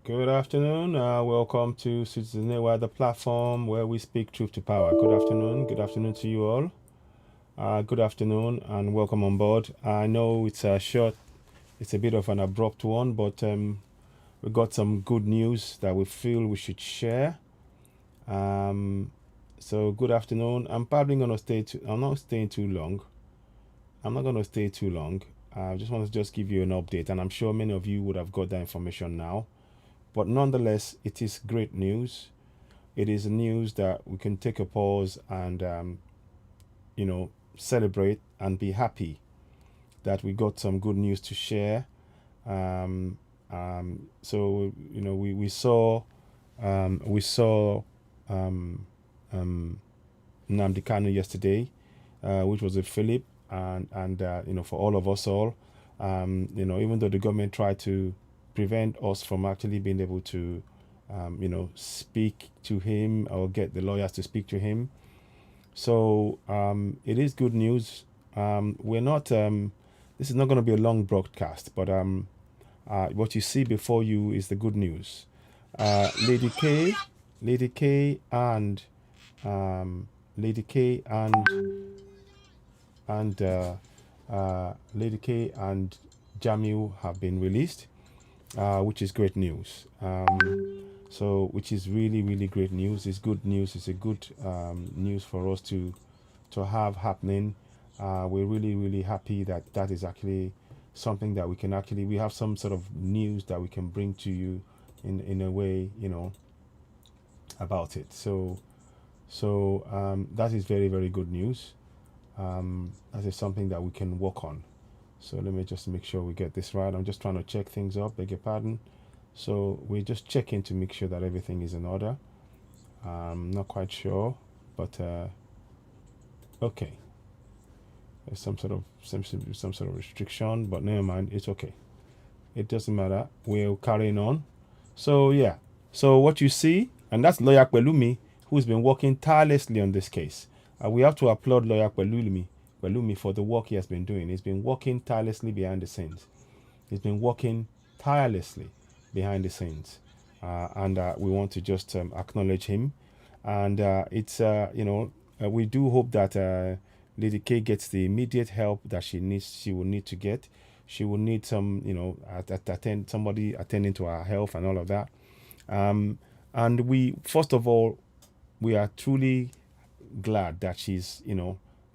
Good afternoon. Welcome to Citizen Network, the platform where we speak truth to power. Good afternoon. Good afternoon to you all. Good afternoon and welcome on board. I know it's a short, it's a bit of an abrupt one, but we got some good news that we feel we should share. So good afternoon. I'm probably gonna I'm not staying too long. I'm not gonna stay too long. I just want to just give you an update, and I'm sure many of you would have got that information now. But nonetheless, it is great news. It is news that we can take a pause and celebrate and be happy that we got some good news to share. We saw um, um, Nnamdi Kanu yesterday, which was a Philip, and for all of us all, even though the government tried to prevent us from actually being able to speak to him or get the lawyers to speak to him. So it is good news. We're not. This is not going to be a long broadcast, but what you see before you is the good news. Lady K, and um, Lady K and Lady K and Jamiu have been released, which is great news. Which is really, really great news. It's good news. It's a good news for us to have happening. We're really, really happy that that is actually something that we have some sort of news that we can bring to you in a way, about it. That is very, very good news. That is something that we can work on. So let me just make sure we get this right. I'm just trying to check things up. Beg your pardon. So we're just checking to make sure that everything is in order. I'm not quite sure, but okay. There's some sort of restriction, but never mind. It's okay. It doesn't matter. We're carrying on. So yeah. So what you see, and that's Lawyer Pelumi, who's been working tirelessly on this case. We have to applaud Lawyer Pelumi for the work he has been doing. He's been working tirelessly behind the scenes. He's been working tirelessly behind the scenes, and we want to just acknowledge him. And we do hope that Lady K gets the immediate help that she needs. She will need to get. She will need some, attend somebody attending to her health and all of that. And we, first of all, we are truly glad that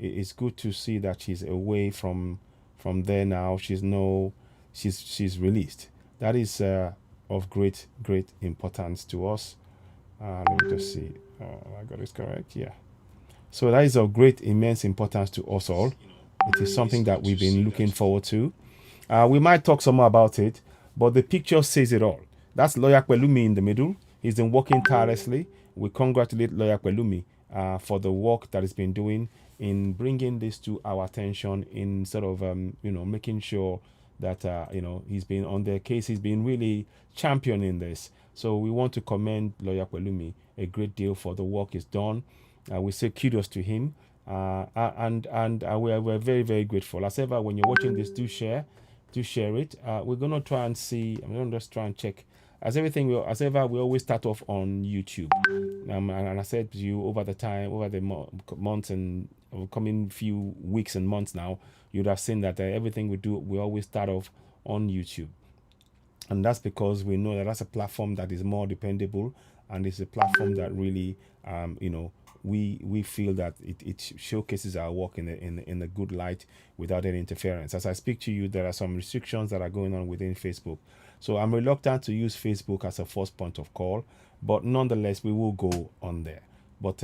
it's good to see that she's away from there now. She's released. That is of great importance to us. Let me just see. I got this correct. Yeah. So that is of great immense importance to us all. It is something that we've been looking forward to. We might talk some more about it, but the picture says it all. That's Lawyer Pelumi in the middle. He's been working tirelessly. We congratulate Lawyer Pelumi for the work that he's been doing in bringing this to our attention, in sort of making sure that he's been on their case. He's been really championing this. So we want to commend Lawyer Pelumi a great deal for the work he's done. We say kudos to him, and we're very, very grateful. As ever, when you're watching this, do share it. We're gonna try and see. I'm gonna just try and check. As ever, we always start off on YouTube. And I said to you over the months and coming few weeks and months now, you'd have seen that everything we do, we always start off on YouTube. And that's because we know that that's a platform that is more dependable, and it's a platform that really, we feel that it showcases our work in a good light without any interference. As I speak to you, there are some restrictions that are going on within Facebook, so I'm reluctant to use Facebook as a first point of call, but nonetheless, we will go on there. But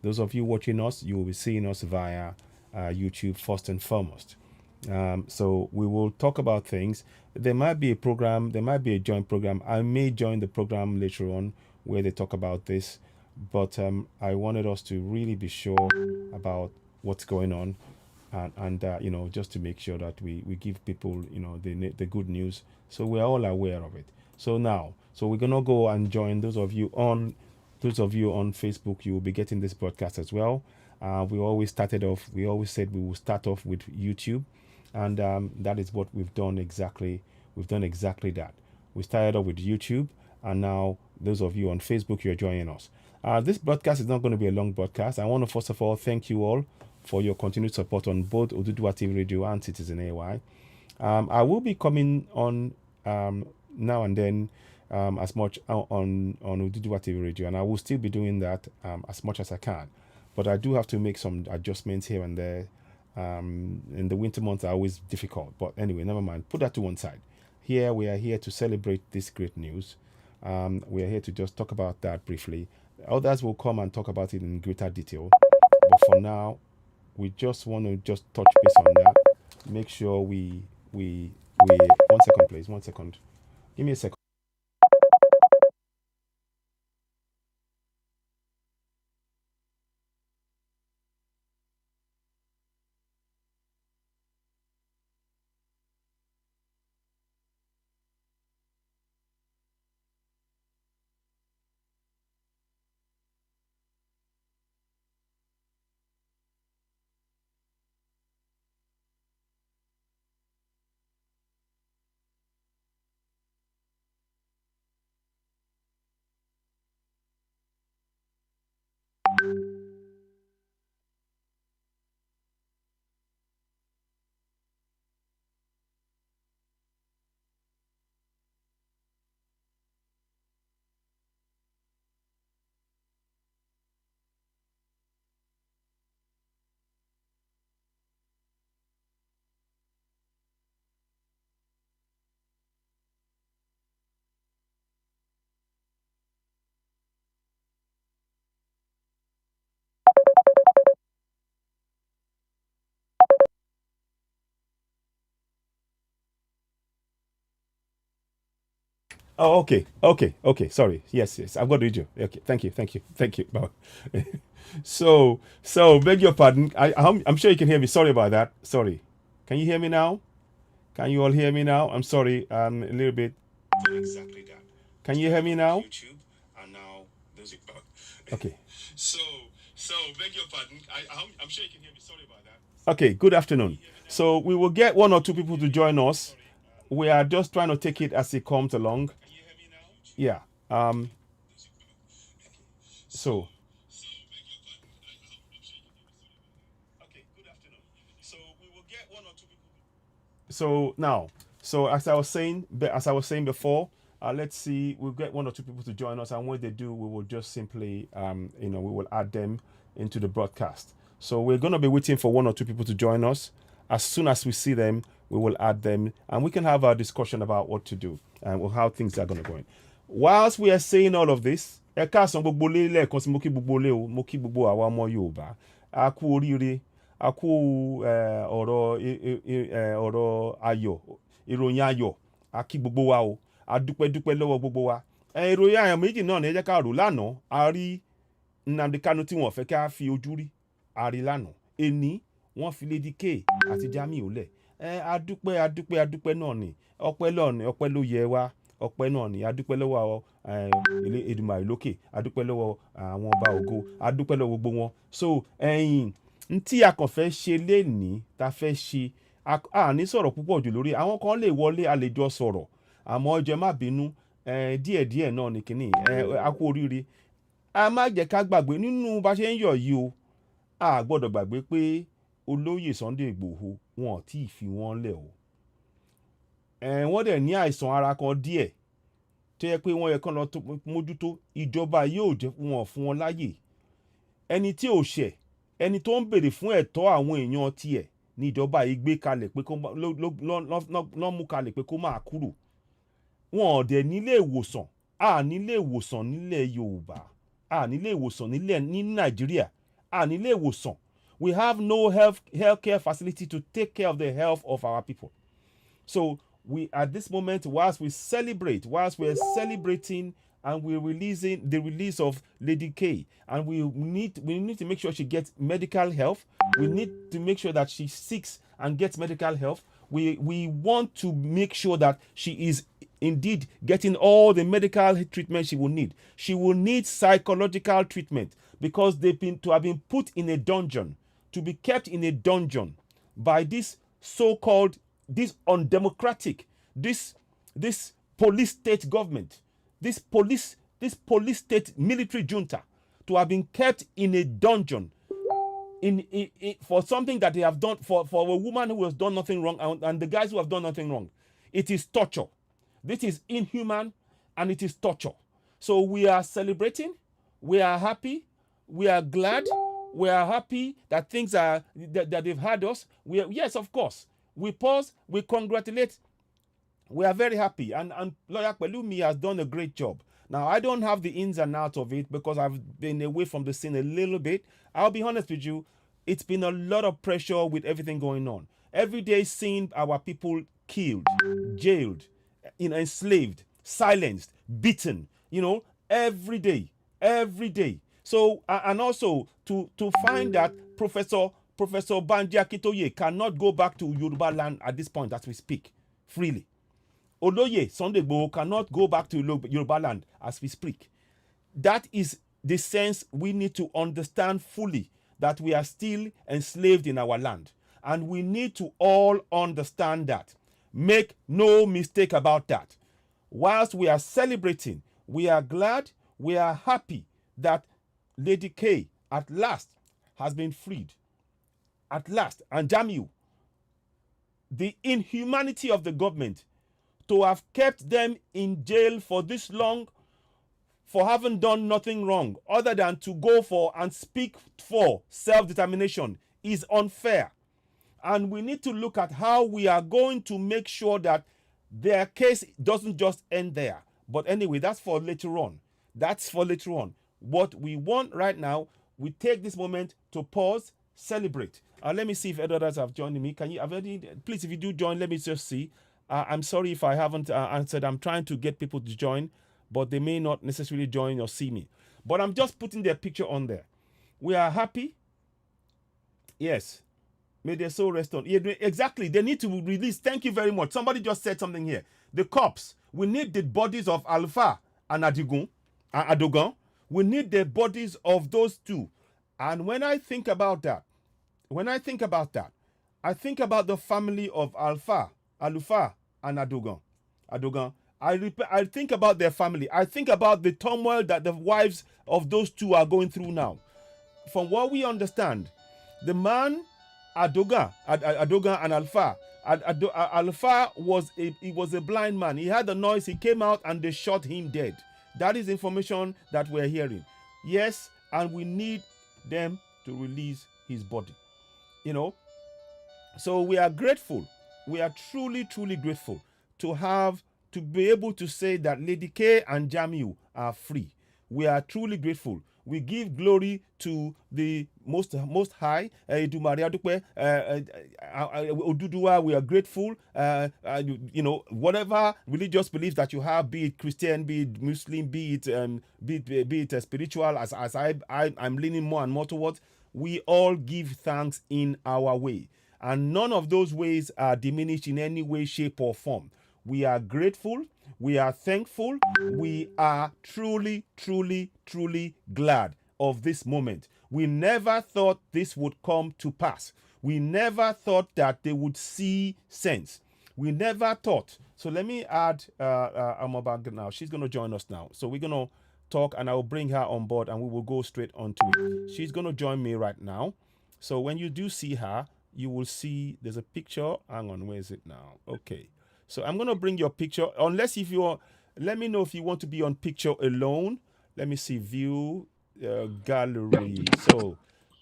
those of you watching us, you will be seeing us via YouTube first and foremost. So we will talk about things. There might be a joint program. I may join the program later on where they talk about this, but I wanted us to really be sure about what's going on, and just to make sure that we give people the good news, so we're all aware of it. So we're gonna go and join those of you on Facebook. You will be getting this broadcast as well. We always said we will start off with YouTube, and that is what we've done exactly. We've done exactly that. We started off with YouTube, and now those of you on Facebook, you're joining us. This broadcast is not going to be a long broadcast. I want to first of all thank you all for your continued support on both Oduduwa TV Radio and Citizen AY. I will be coming on now and then as much on Oduduwa TV Radio, and I will still be doing that as much as I can. But I do have to make some adjustments here and there. In the winter months are always difficult, but anyway, never mind. Put that to one side. Here we are here to celebrate this great news. We are here to just talk about that briefly. Others will come and talk about it in greater detail, but for now, we just want to just touch base on that. Make sure we 1 second, please. 1 second. Give me a second. Oh, okay. Sorry. Yes. I've got to read you. Okay. Thank you. So beg your pardon. I'm sure you can hear me. Sorry about that. Sorry. Can you hear me now? Can you all hear me now? I'm sorry. A little bit. Exactly that. Can you hear me now? YouTube and now there's it. Okay. So beg your pardon. I'm sure you can hear me. Sorry about that. Okay. Good afternoon. So we will get one or two people to join us. We are just trying to take it as it comes along. Yeah. So. Okay. Good afternoon. So we will get one or two people. So now, as I was saying before, let's see. We'll get one or two people to join us, and when they do, we will just simply, we will add them into the broadcast. So we're going to be waiting for one or two people to join us. As soon as we see them, we will add them, and we can have a discussion about what to do and how things are going to go. Whilst we are saying all of this, ẹ káàsán gbogbo lé lẹ́ẹ̀kan sí mo kí gbogbo lé o, mo kí gbogbo àwa ọmọ Yorùbá, a kú oríire, a kú ọ̀rọ̀ ayọ̀, ìròyìn ayọ̀, a kí gbogbo wa o, a dúpẹ́ lọ́wọ́ gbogbo wa. Ìròyìn ayọ̀ méjì náà ni ẹ jẹ́ ká rò lánàá, a rí Nnamdi Kanu tí wọ́n fẹ́ ká fi ojú rí, a rí lánàá. Èní wọ́n fi Lady K àti Jamiu lẹ̀. A dúpẹ́ náà ni, ọpẹ́ ló yẹ wá. Ọpẹ́ náà ni, a dúpẹ́ lọ́wọ́ Èdùmàrè lókè, a dúpẹ́ lọ́wọ́ àwọn ọba ògo, a dúpẹ́ lọ́wọ́ gbogbo wọn. So tí a kàn fẹ́ ṣe lénìí, ta fẹ́ ṣe, a ní sọ̀rọ̀ púpọ̀ jù lórí. Àwọn kan lè wọlé, a lè jọ sọ̀rọ̀, àmọ́ ẹ jọ̀ọ́ má bínú, díẹ̀díẹ̀ náà ni kínní, a kú oríire. A má jẹ́ ká gbàgbé nínú bá ṣe ń yọ̀ yìí o, a gbọ́dọ̀ gbàgbé pé olóyè Sunday Igboho wọn ò tí ì fi wọ́n lẹ̀ o. Wọ́n dẹ̀ ní àìsàn ara kan díẹ̀ tó yẹ pé wọ́n yẹ kán lọ mójútó. Ìjọba yóò jẹ́ wọn fún wọn láyè. Ẹni tí ò ṣẹ̀, ẹni tó ń béèrè fún ẹ̀tọ́ àwọn èèyàn tiẹ̀ ní ìjọba yìí gbé kalẹ̀ pé lọ́ mú kalẹ̀ pé kó máa kúrò. Wọn ò dẹ̀ nílé ìwòsàn, nílé ìwòsàn nílẹ̀ Yorùbá, nílé ìwòsàn ní Nàìjíríà, nílé ìwòsàn. We have no healthcare facility to take care of the health of our people. So we at this moment, whilst we're celebrating and we're releasing the release of Lady K, and we need to make sure she gets medical health. We need to make sure that she seeks and gets medical health. We want to make sure that she is indeed getting all the medical treatment she will need. She will need psychological treatment because they've been put in a dungeon, to be kept in a dungeon by this so-called, this undemocratic, this police state government. this police state military junta to have been kept in a dungeon in for something that they have done for a woman who has done nothing wrong and the guys who have done nothing wrong. It is torture. This is inhuman and it is torture. So we are celebrating, we are happy, we are glad, we are happy that things are that they've had us. Yes, of course. We pause, we congratulate. We are very happy, and Lawyer Pelumi has done a great job. Now, I don't have the ins and outs of it because I've been away from the scene a little bit. I'll be honest with you, it's been a lot of pressure with everything going on. Every day seeing our people killed, jailed, enslaved, silenced, beaten, every day. So, and also to find that Professor Banji Akintoye cannot go back to Yoruba land at this point as we speak freely. Oloye Sunday Igboho cannot go back to Yoruba land as we speak. That is the sense we need to understand fully, that we are still enslaved in our land. And we need to all understand that. Make no mistake about that. Whilst we are celebrating, we are glad, we are happy that Lady K at last has been freed. At last. And Jamiu, the inhumanity of the government to have kept them in jail for this long for having done nothing wrong other than to go for and speak for self-determination is unfair. And we need to look at how we are going to make sure that their case doesn't just end there. But anyway, that's for later on. That's for later on. What we want right now, we take this moment to pause, celebrate. Let me see if others have joined me. Can you have any? Please, if you do join, let me just see. I'm sorry if I haven't answered. I'm trying to get people to join, but they may not necessarily join or see me. But I'm just putting their picture on there. We are happy. Yes. May their soul rest on. Yeah, exactly. They need to release. Thank you very much. Somebody just said something here. The cops. We need the bodies of Alpha and Adogan. We need the bodies of those two. And when I think about that, I think about the family of Alufa and Adogan. I think about their family. I think about the turmoil that the wives of those two are going through now. From what we understand, the man Adogan and Alpha. Alpha was a blind man. He had the noise. He came out and they shot him dead. That is information that we're hearing. Yes, and we need them to release his body. So we are grateful. We are truly, truly grateful to be able to say that Lady K and Jamiu are free. We are truly grateful. We give glory to the most high. Oduduwa, we are grateful. Whatever religious beliefs that you have, be it Christian, be it Muslim, be it spiritual, as I'm leaning more and more towards, we all give thanks in our way. And none of those ways are diminished in any way, shape, or form. We are grateful. We are thankful. We are truly, truly, truly glad of this moment. We never thought this would come to pass. We never thought that they would see sense. We never thought. So let me add Amobag now. She's going to join us now. So we're going to talk and I will bring her on board and we will go straight on to it. She's going to join me right now. So when you do see her, you will see there's a picture. Hang on, where is it now? Okay. So I'm going to bring your picture, unless if you're, let me know if you want to be on picture alone. Let me see, view, gallery. So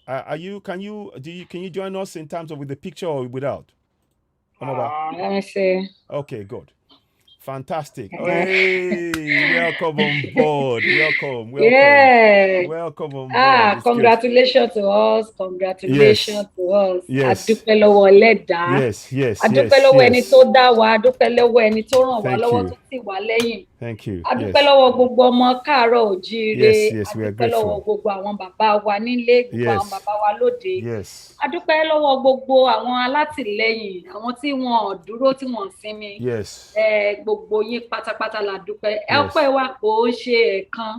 can you join us in terms of with the picture or without? Let me see. Okay, good. Fantastic. Hey, welcome on board. Welcome. Yeah. Welcome on board. Congratulations to us. Congratulations to us. Yes. Adúpẹ́ lọ́wọ́ Ẹlẹ́dàá. Yes. Adúpẹ́ lọ́wọ́ ẹni tó dá wa. Adúpẹ́ lọ́wọ́ ẹni tó ràn wá lọ́wọ́ tó tì wá lẹ́yìn. Thank you. Adúpẹ́ lọ́wọ́ gbogbo ọmọ káàárọ̀ oòjíire. Yes, we are grateful. Adúpẹ́ lọ́wọ́ gbogbo àwọn bàbá wa nílé, gbogbo àwọn bàbá wa lóde. Yes. Adúpẹ́ lọ́wọ́ gbogbo àwọn alátìlẹ́yìn, àwọn tí wọ́n dúró tí wọ́n sinmi. Yes. Gbogbo yín pátápátá la dúpẹ́. Ọpẹ́ wa kò ṣe ẹ̀kan.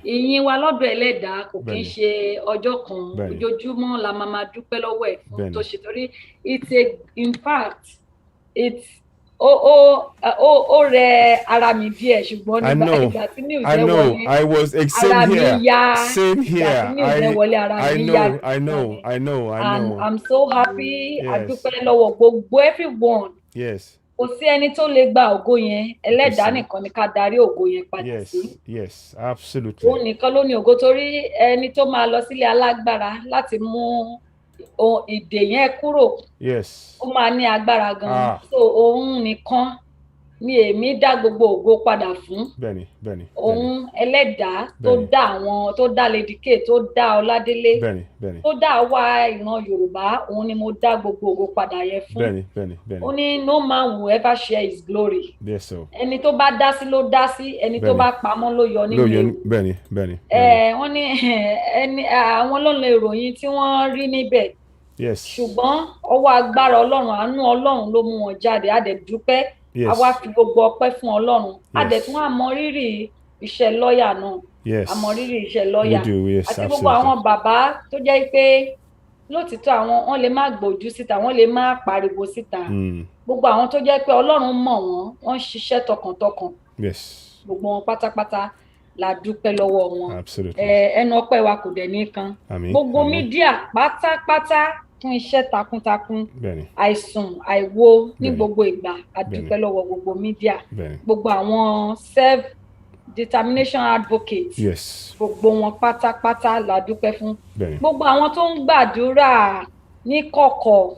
Ìyìn wa lọ́dọ̀ Ẹlẹ́dàá kò kí ń ṣe ọjọ́ kan. Ojoojúmọ́ la máa dúpẹ́ lọ́wọ́ ẹ̀ fún tó ṣe torí in fact it's ó rẹ ara mi díẹ̀ ṣùgbọ́n nígbà tí news ẹ wọlé I was ara mi yá same here ìgbà tí news ẹ wọlé ara mi yá I know and I'm so happy adúpẹ́ lọ́wọ́ gbogbo everyone. Yes. Kò sí ẹni tó lè gba ògo yẹn ẹlẹ́dàá nìkan ni ká darí ògo yẹn padà sí. Yes, absolutely. Òun nìkan ló ní ògo torí ẹni tó máa lọ sílé alágbára láti mú ìdè yẹn kúrò. Yes. Ó máa ní agbára gan. So òun nìkan ni èmi dá gbogbo ògo padà fún. Bẹ́ẹ̀ni. Òun ẹlẹ́dàá tó dá àwọn tó dá Lady K tó dá Ọládélé. Bẹ́ẹ̀ni. Tó dá wa ìran Yorùbá òun ni mo dá gbogbo ògo padà yẹn fún. Bẹ́ẹ̀ni. Ó ní no man will ever share his glory. Yes, so. Ẹni tó bá dá sí ló dá sí, ẹni tó bá pamọ́ ló yọ nínú ewu. Bẹ́ẹ̀ni. Wọ́n ní àwọn ló lè ròyìn tí wọ́n rí níbẹ̀. Yes. Ṣùgbọ́n ọwọ́ agbára Ọlọ́run àánú Ọlọ́run ló mú wọn jáde a dẹ̀ dúpẹ́. Yes. A wá fi gbogbo ọpẹ́ fún Ọlọ́run. A dẹ̀ tún àmọ́ rírì iṣẹ́ lọ́ọ̀yà náà. Yes. Àmọ́ rírì iṣẹ́ lọ́ọ̀yà. We do, yes, àti gbogbo àwọn bàbá tó jẹ́ pé lótìtọ́ wọ́n lè má gbòjú síta wọ́n lè má pariwo síta. Gbogbo àwọn tó jẹ́ pé Ọlọ́run mọ̀ wọ́n ṣiṣẹ́ tọkàntọkàn. Yes. Gbogbo wọn pátápátá la dúpẹ́ lọ́wọ́ wọn. Absolutely. Ẹnu ọpẹ́ wa kò dẹ̀ ní kan. Àmín. Gbogbo mídíà pátápátá fún iṣẹ́ takuntakun. Bẹ́ẹ̀ni. Àìsùn àìwo ní gbogbo ìgbà a dúpẹ́ lọ́wọ́ gbogbo mídíà. Gbogbo àwọn self determination advocates. Yes. Gbogbo wọn pátápátá la dúpẹ́ fún. Bẹ́ẹ̀ni. Gbogbo àwọn tó ń gbàdúrà ní kọ̀kọ̀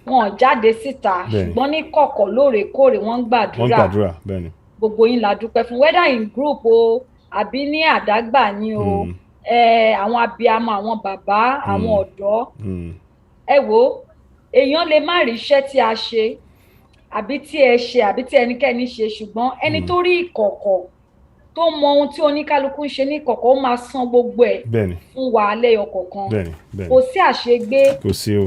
wọn jáde síta ṣùgbọ́n ní kọ̀kọ̀ lóòrèkóòrè wọ́n ń gbàdúrà. Bẹ́ẹ̀ni. Gbogbo yín la dúpẹ́ fún whether in group o àbí ní àdágbà ni o àwọn abiyamọ àwọn bàbá àwọn ọ̀dọ́ ẹ wo èèyàn lè má rí iṣẹ́ tí a ṣe àbí tí ẹ ṣe àbí tí ẹnikẹ́ni ṣe ṣùgbọ́n ẹni tó rí ìkọ̀kọ̀ tó mọ ohun tí oníkálukú ń ṣe ní ìkọ̀kọ̀ ó máa san gbogbo ẹ̀ fún wa lẹ́yọ kọ̀ọ̀kan. Kò sí àṣegbé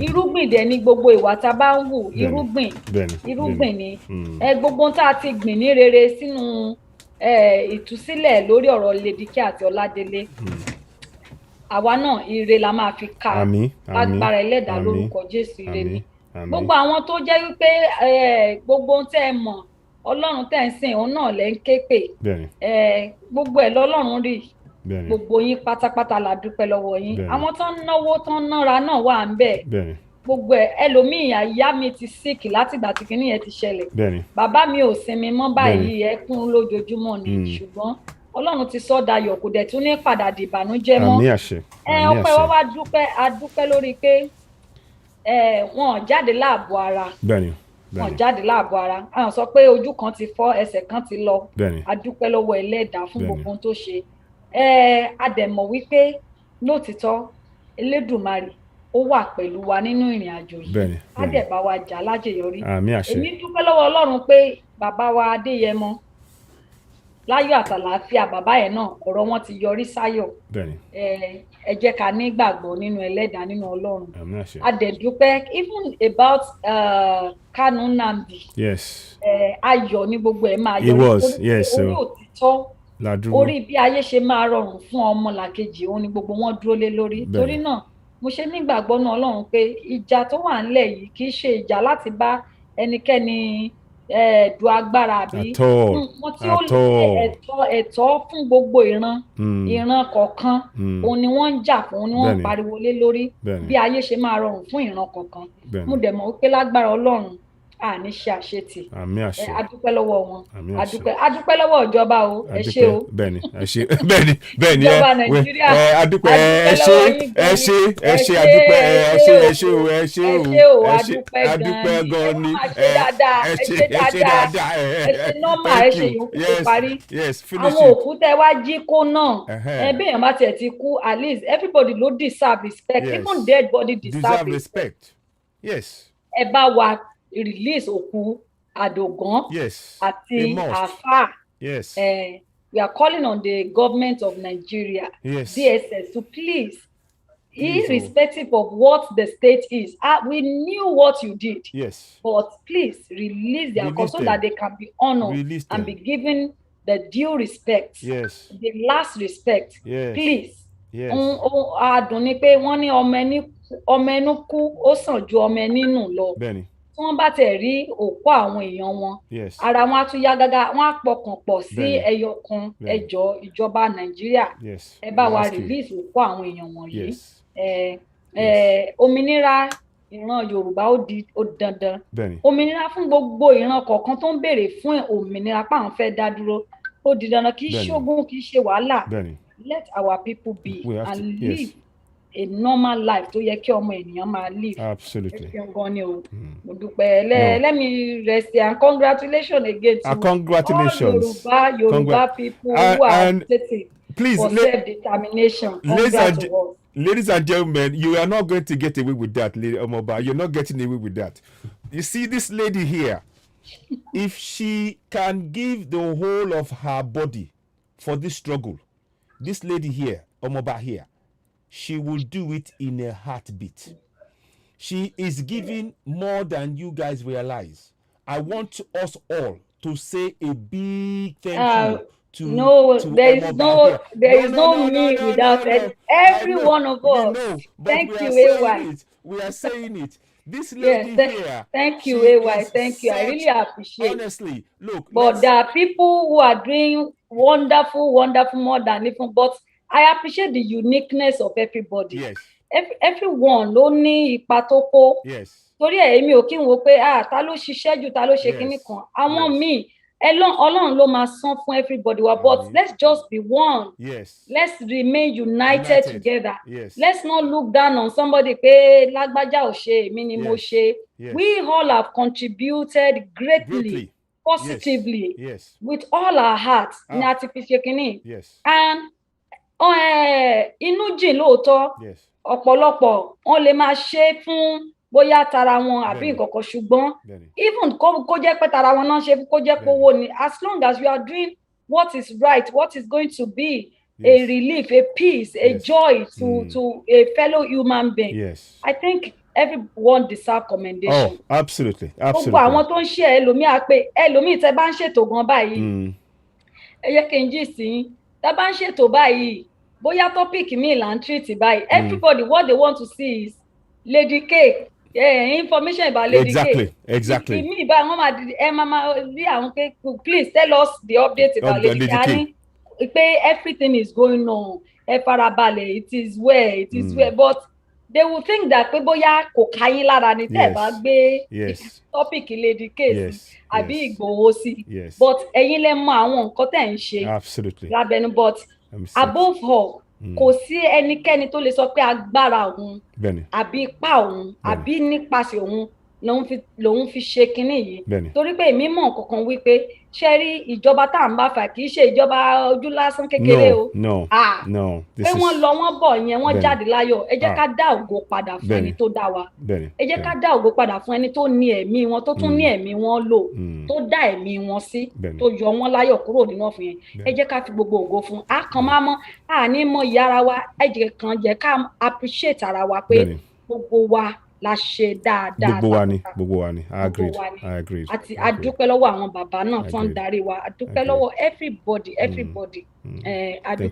irúgbìn dẹ̀ ní gbogbo ìwà tá a bá ń hù irúgbìn ni gbogbo tá a ti gbìn ní rere sínú ìtúsílẹ̀ lórí ọ̀rọ̀ Lady K àti Ọládélé àwa náà ire la máa fi ká agbára ẹlẹ́dàá lórúkọ Jésù ire ni gbogbo àwọn tó jẹ́ wípé gbogbo ohun tẹ́ ẹ mọ̀ Ọlọ́run tẹ́ ń sìn òun náà lẹ́ ń ké pè gbogbo ẹ̀ lọ́lọ́run rí gbogbo yín pátápátá la dúpẹ́ lọ́wọ́ yín àwọn tó ń náwó tó ń nára náà wà ń bẹ̀ gbogbo ẹ̀ ẹlòmíì àyà mi ti síkì látìgbà tí kinní yẹn ti ṣẹlẹ̀ bàbá mi ò sinmi mọ́ báyìí ẹkún lójoojúmọ́ ni ṣùgbọ́n Ọlọ́run ti sọ dayọ̀ kò dẹ̀ tún ní padà dìbànújẹ́ mọ́ ọpẹ́ wa wá dúpẹ́ lórí pé wọn jáde láàbò ara wọn jáde láàbò ara àwọn sọ pé ojú kan ti fọ́ ẹsẹ̀ kan ti lọ a dúpẹ́ lọ́wọ́ ẹlẹ́dàá fún gbogbo ohun tó ṣe a dẹ̀ mọ̀ wípé lótìtọ́ Elédùmarè ó wà pẹ̀lú wa nínú ìrìn àjò yìí á dẹ̀ bá wa jà lájẹyọrí èmi dúpẹ́ lọ́wọ́ Ọlọ́run pé bàbá wa Adéyẹmọ láyọ̀ àtàlàáfíà bàbá yẹn náà ọ̀rọ̀ wọn ti yọrí sáyọ̀ ẹ jẹ́ ká nígbàgbọ́ nínú ẹlẹ́dàá nínú Ọlọ́run a dẹ̀ dúpẹ́ even about Kanu Nnamdi ayọ̀ ní gbogbo ẹ̀ máa yọrí orí òtítọ́ orí bí ayé ṣe máa rọrùn fún ọmọlàkejì òun ni gbogbo wọn dúró lé lórí torí náà mo ṣe nígbàgbọ́ náà Ọlọ́run pé ìjà tó wà ńlẹ̀ yìí kì í ṣe ìjà láti bá ẹnikẹ́ni du agbára àbí wọn tí ó lè ẹ̀tọ́ fún gbogbo ìran kọ̀ọ̀kan òun ni wọ́n ń jà fún òun ni wọ́n ń pariwo lé lórí bí ayé ṣe máa rọrùn fún ìran kọ̀ọ̀kan mo dẹ̀ mọ̀ wípé lágbára Ọlọ́run àní ṣe àṣetì adúpẹ́ lọ́wọ́ wọn adúpẹ́ lọ́wọ́ ìjọba o ẹ ṣé o bẹ́ẹ̀ni ìjọba Nàìjíríà adúpẹ́ ẹ ṣé adúpẹ́ gan ni ẹ ṣe dáadáa ẹ ṣe nọ́mà ẹ ṣe yòókù tó parí àwọn òkú tẹ wá jí kó náà béèyàn bá tiẹ̀ ti kú at least everybody ló deserve respect even dead body deserve respect ẹ bá wa release òkú Àdògán àti àfà we are calling on the government of Nigeria DSS to please irrespective of what the state is we knew what you did but please release their cause so that they can be honored and be given the due respect the last respect please adùn ni pé wọ́n ní ọmọ ẹnu kú ó sàn ju ọmọ ẹni nù lọ tí wọ́n bá tẹ̀ rí òkú àwọn èèyàn wọn Yes. ara wọn á tún yá gágá, wọ́n á pọkàn pọ̀ sí Bẹ́ẹ̀ni. ẹyọ kan. Bẹ́ẹ̀ni. Ẹ jọ̀ọ́ ìjọba Nàìjíríà Yes. ẹ bá We wa ask you. release òkú àwọn èèyàn wọ̀nyí. Yes. Òmìnira ìran Yorùbá ó di dandan. Bẹ́ẹ̀ni. Òmìnira fún gbogbo ìran kọ̀ọ̀kan tó ń béèrè fún òmìnira páwọn fẹ́ dá dúró ó di dandan, kì í Bẹ́ẹ̀ni. ṣógun, kì í ṣe wàhálà. Bẹ́ẹ̀ni. Let our people be We have and to- live yes. a normal life tó yẹ kí ọmọ ènìyàn máa live. Absolutely. Ẹ ṣeun gan ni o. Mo dúpẹ́. Let me rest here and congratulations again to Congratulations. all Yoruba people who are And agitating please, for self-determination. Congrats to us. ladies and gentlemen, you are not going to get away with that, Lady Omoba. You're not getting away with that. You see this lady here, if she can give the whole of her body for this struggle, this lady here, Omoba here, she will do it in a heartbeat. She is giving more than you guys realize. I want us all to say a big thank you to no, there is Omoba no here. there is no me without it. Every I know, one of we us. know, but Thank we you, are saying AY. it. We are saying it. This lady Yes, here. thank you, she AY. is Thank you. I such- really appreciate. Honestly, look. But there are people who are doing wonderful more than even. But I appreciate the uniqueness of everybody. Yes. Everyone ló ní ipa tó kó. Yes. Torí ẹ̀ èmi ò kí n wo pé ta ló ṣiṣẹ́ jù, ta ló ṣe Yes. kinní kan. Àwọn Yes. míì Ọlọ́run ló máa san fún everybody wa, but let's just be one. Yes. Let's remain united together. Yes. Let's not look down on somebody pé lágbájá ò ṣe, èmi ni mo Yes. ṣe. Yes. We all have contributed greatly. Positively. Yes. With all our hearts ní a ti fi ṣe kinní. Yes. And inú jìn lóòótọ́. Yes. Ọ̀pọ̀lọpọ̀ wọ́n lè máa ṣe fún bóyá tara wọn àbí nǹkan kan, ṣùgbọ́n even kó jẹ́ pé tara wọn náà ṣe kó jẹ́ pé owó ni, as long as you are doing what is right, what is going to be a relief, a peace, a joy to a fellow human being. Yes. I think everyone deserve commendation. Oh, absolutely. Gbogbo àwọn tó ń ṣe ẹlòmíì tẹ́ bá ń ṣètò gan báyìí, ẹ yẹ kí n jí sí tẹ́ bá ń ṣètò báyìí, bóyá topic mi là ń treat báyìí, everybody what they want to see is Lady K, information about Lady K. Exactly. Me, but please tell us the update about Lady K. Everything is going on. It is well, but they will think that bóyá kò káyín lára ni tẹ́ bá gbé topic Lady K sí àbí Ìgbòho sí. But ẹ̀yin lẹ mọ̀ àwọn nǹkan tẹ́ ń ṣe. Absolutely. Lábẹ́nu, but above all, kò sí ẹnikẹ́ni tó lè sọ pé agbára òun àbí ipá òun àbí nípasẹ̀ òun lòun fi ṣe kinní yìí. Torí pé èmi mọ̀ kankan wípé ṣe rí ìjọba tá à ń bá fà kì í ṣe ìjọba ojú lásán kékeré o. Pé wọ́n lọ wọ́n bọ̀ yẹn wọ́n jáde láyọ̀, ẹ jẹ́ ká dá ògo padà fún ẹni tó dá wa. Ẹ jẹ́ ká dá ògo padà fún ẹni tó ní ẹ̀mí wọn, tó tún ní ẹ̀mí wọn lò, tó dá ẹ̀mí wọn sí, tó yọ wọ́n láyọ̀ kúrò nínú ọ̀fìn yẹn. Ẹ jẹ́ ká fi gbogbo ògo fún. A kàn máa mọ̀ àní mọ̀ ìyá ara wa, ẹ jẹ́ ká appreciate ara wa pé gbogbo wa la ṣe dáadáa. Gbogbo wa ni. I agreed. Àti adúpẹ́ lọ́wọ́ àwọn bàbá náà tó ń darí wa. Adúpẹ́ lọ́wọ́ everybody. Adúpẹ́,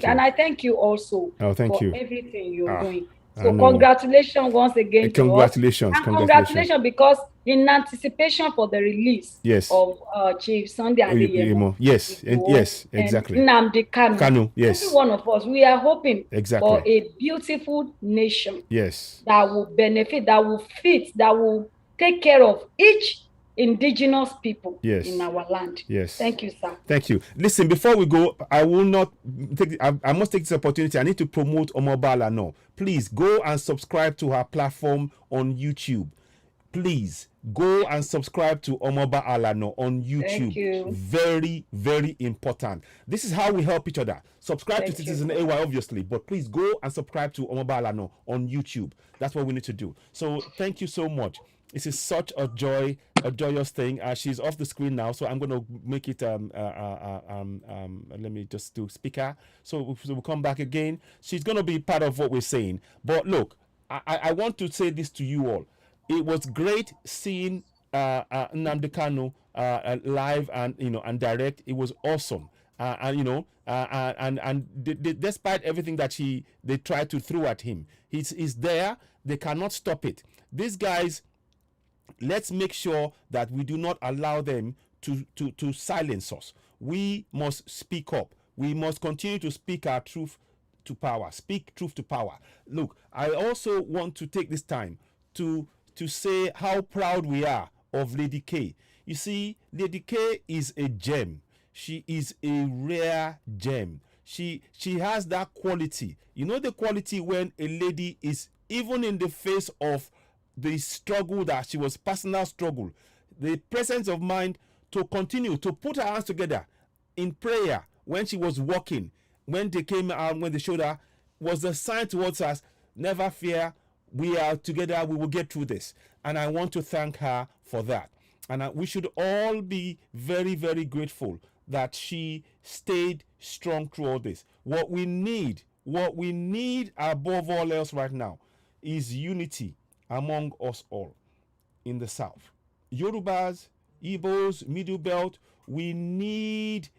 and I thank you also for everything you're doing. So congratulations once again. Congratulations. And congratulations because in anticipation for the release of Chief Sunday Adeyemo. Yes, exactly. Nnamdi Kanu. Yes. Every one of us, we are hoping for a beautiful nation. That will benefit, that will fit, that will take care of each indigenous people in our land. Thank you, sir. Thank you. Listen, before we go, I must take this opportunity. I need to promote Omoba Alano. Please go and subscribe to her platform on YouTube. Please go and subscribe to Omoba Alano on YouTube. Thank you. Very, very important. This is how we help each other. Subscribe to Citizen AY, obviously, but please go and subscribe to Omoba Alano on YouTube. That's what we need to do. So thank you so much. This is such a joyous thing. She's off the screen now, so I'm going to make it. Let me just do speaker. So we'll come back again. She's going to be part of what we're saying. But look, I want to say this to you all. It was great seeing Nnamdi Kanu live and direct. It was awesome. Despite everything that they tried to throw at him, he's there. They cannot stop it. These guys. let's make sure that we do not allow them to silence us. We must speak up. We must continue to speak our truth to power. Speak truth to power. Look, I also want to take this time to say how proud we are of Lady K. You see, Lady K is a gem. She is a rare gem. She has that quality. You know the quality when a lady is, even in the face of the struggle that she was, personal struggle, the presence of mind to continue to put her hands together in prayer when she was walking, when they came out, when they showed her, was a sign towards us, never fear, we are together, we will get through this. And I want to thank her for that. And we should all be very, very grateful that she stayed strong through all this. What we need above all else right now is unity among us all in the South. Yorubas, Igbos, Middle Belt, we need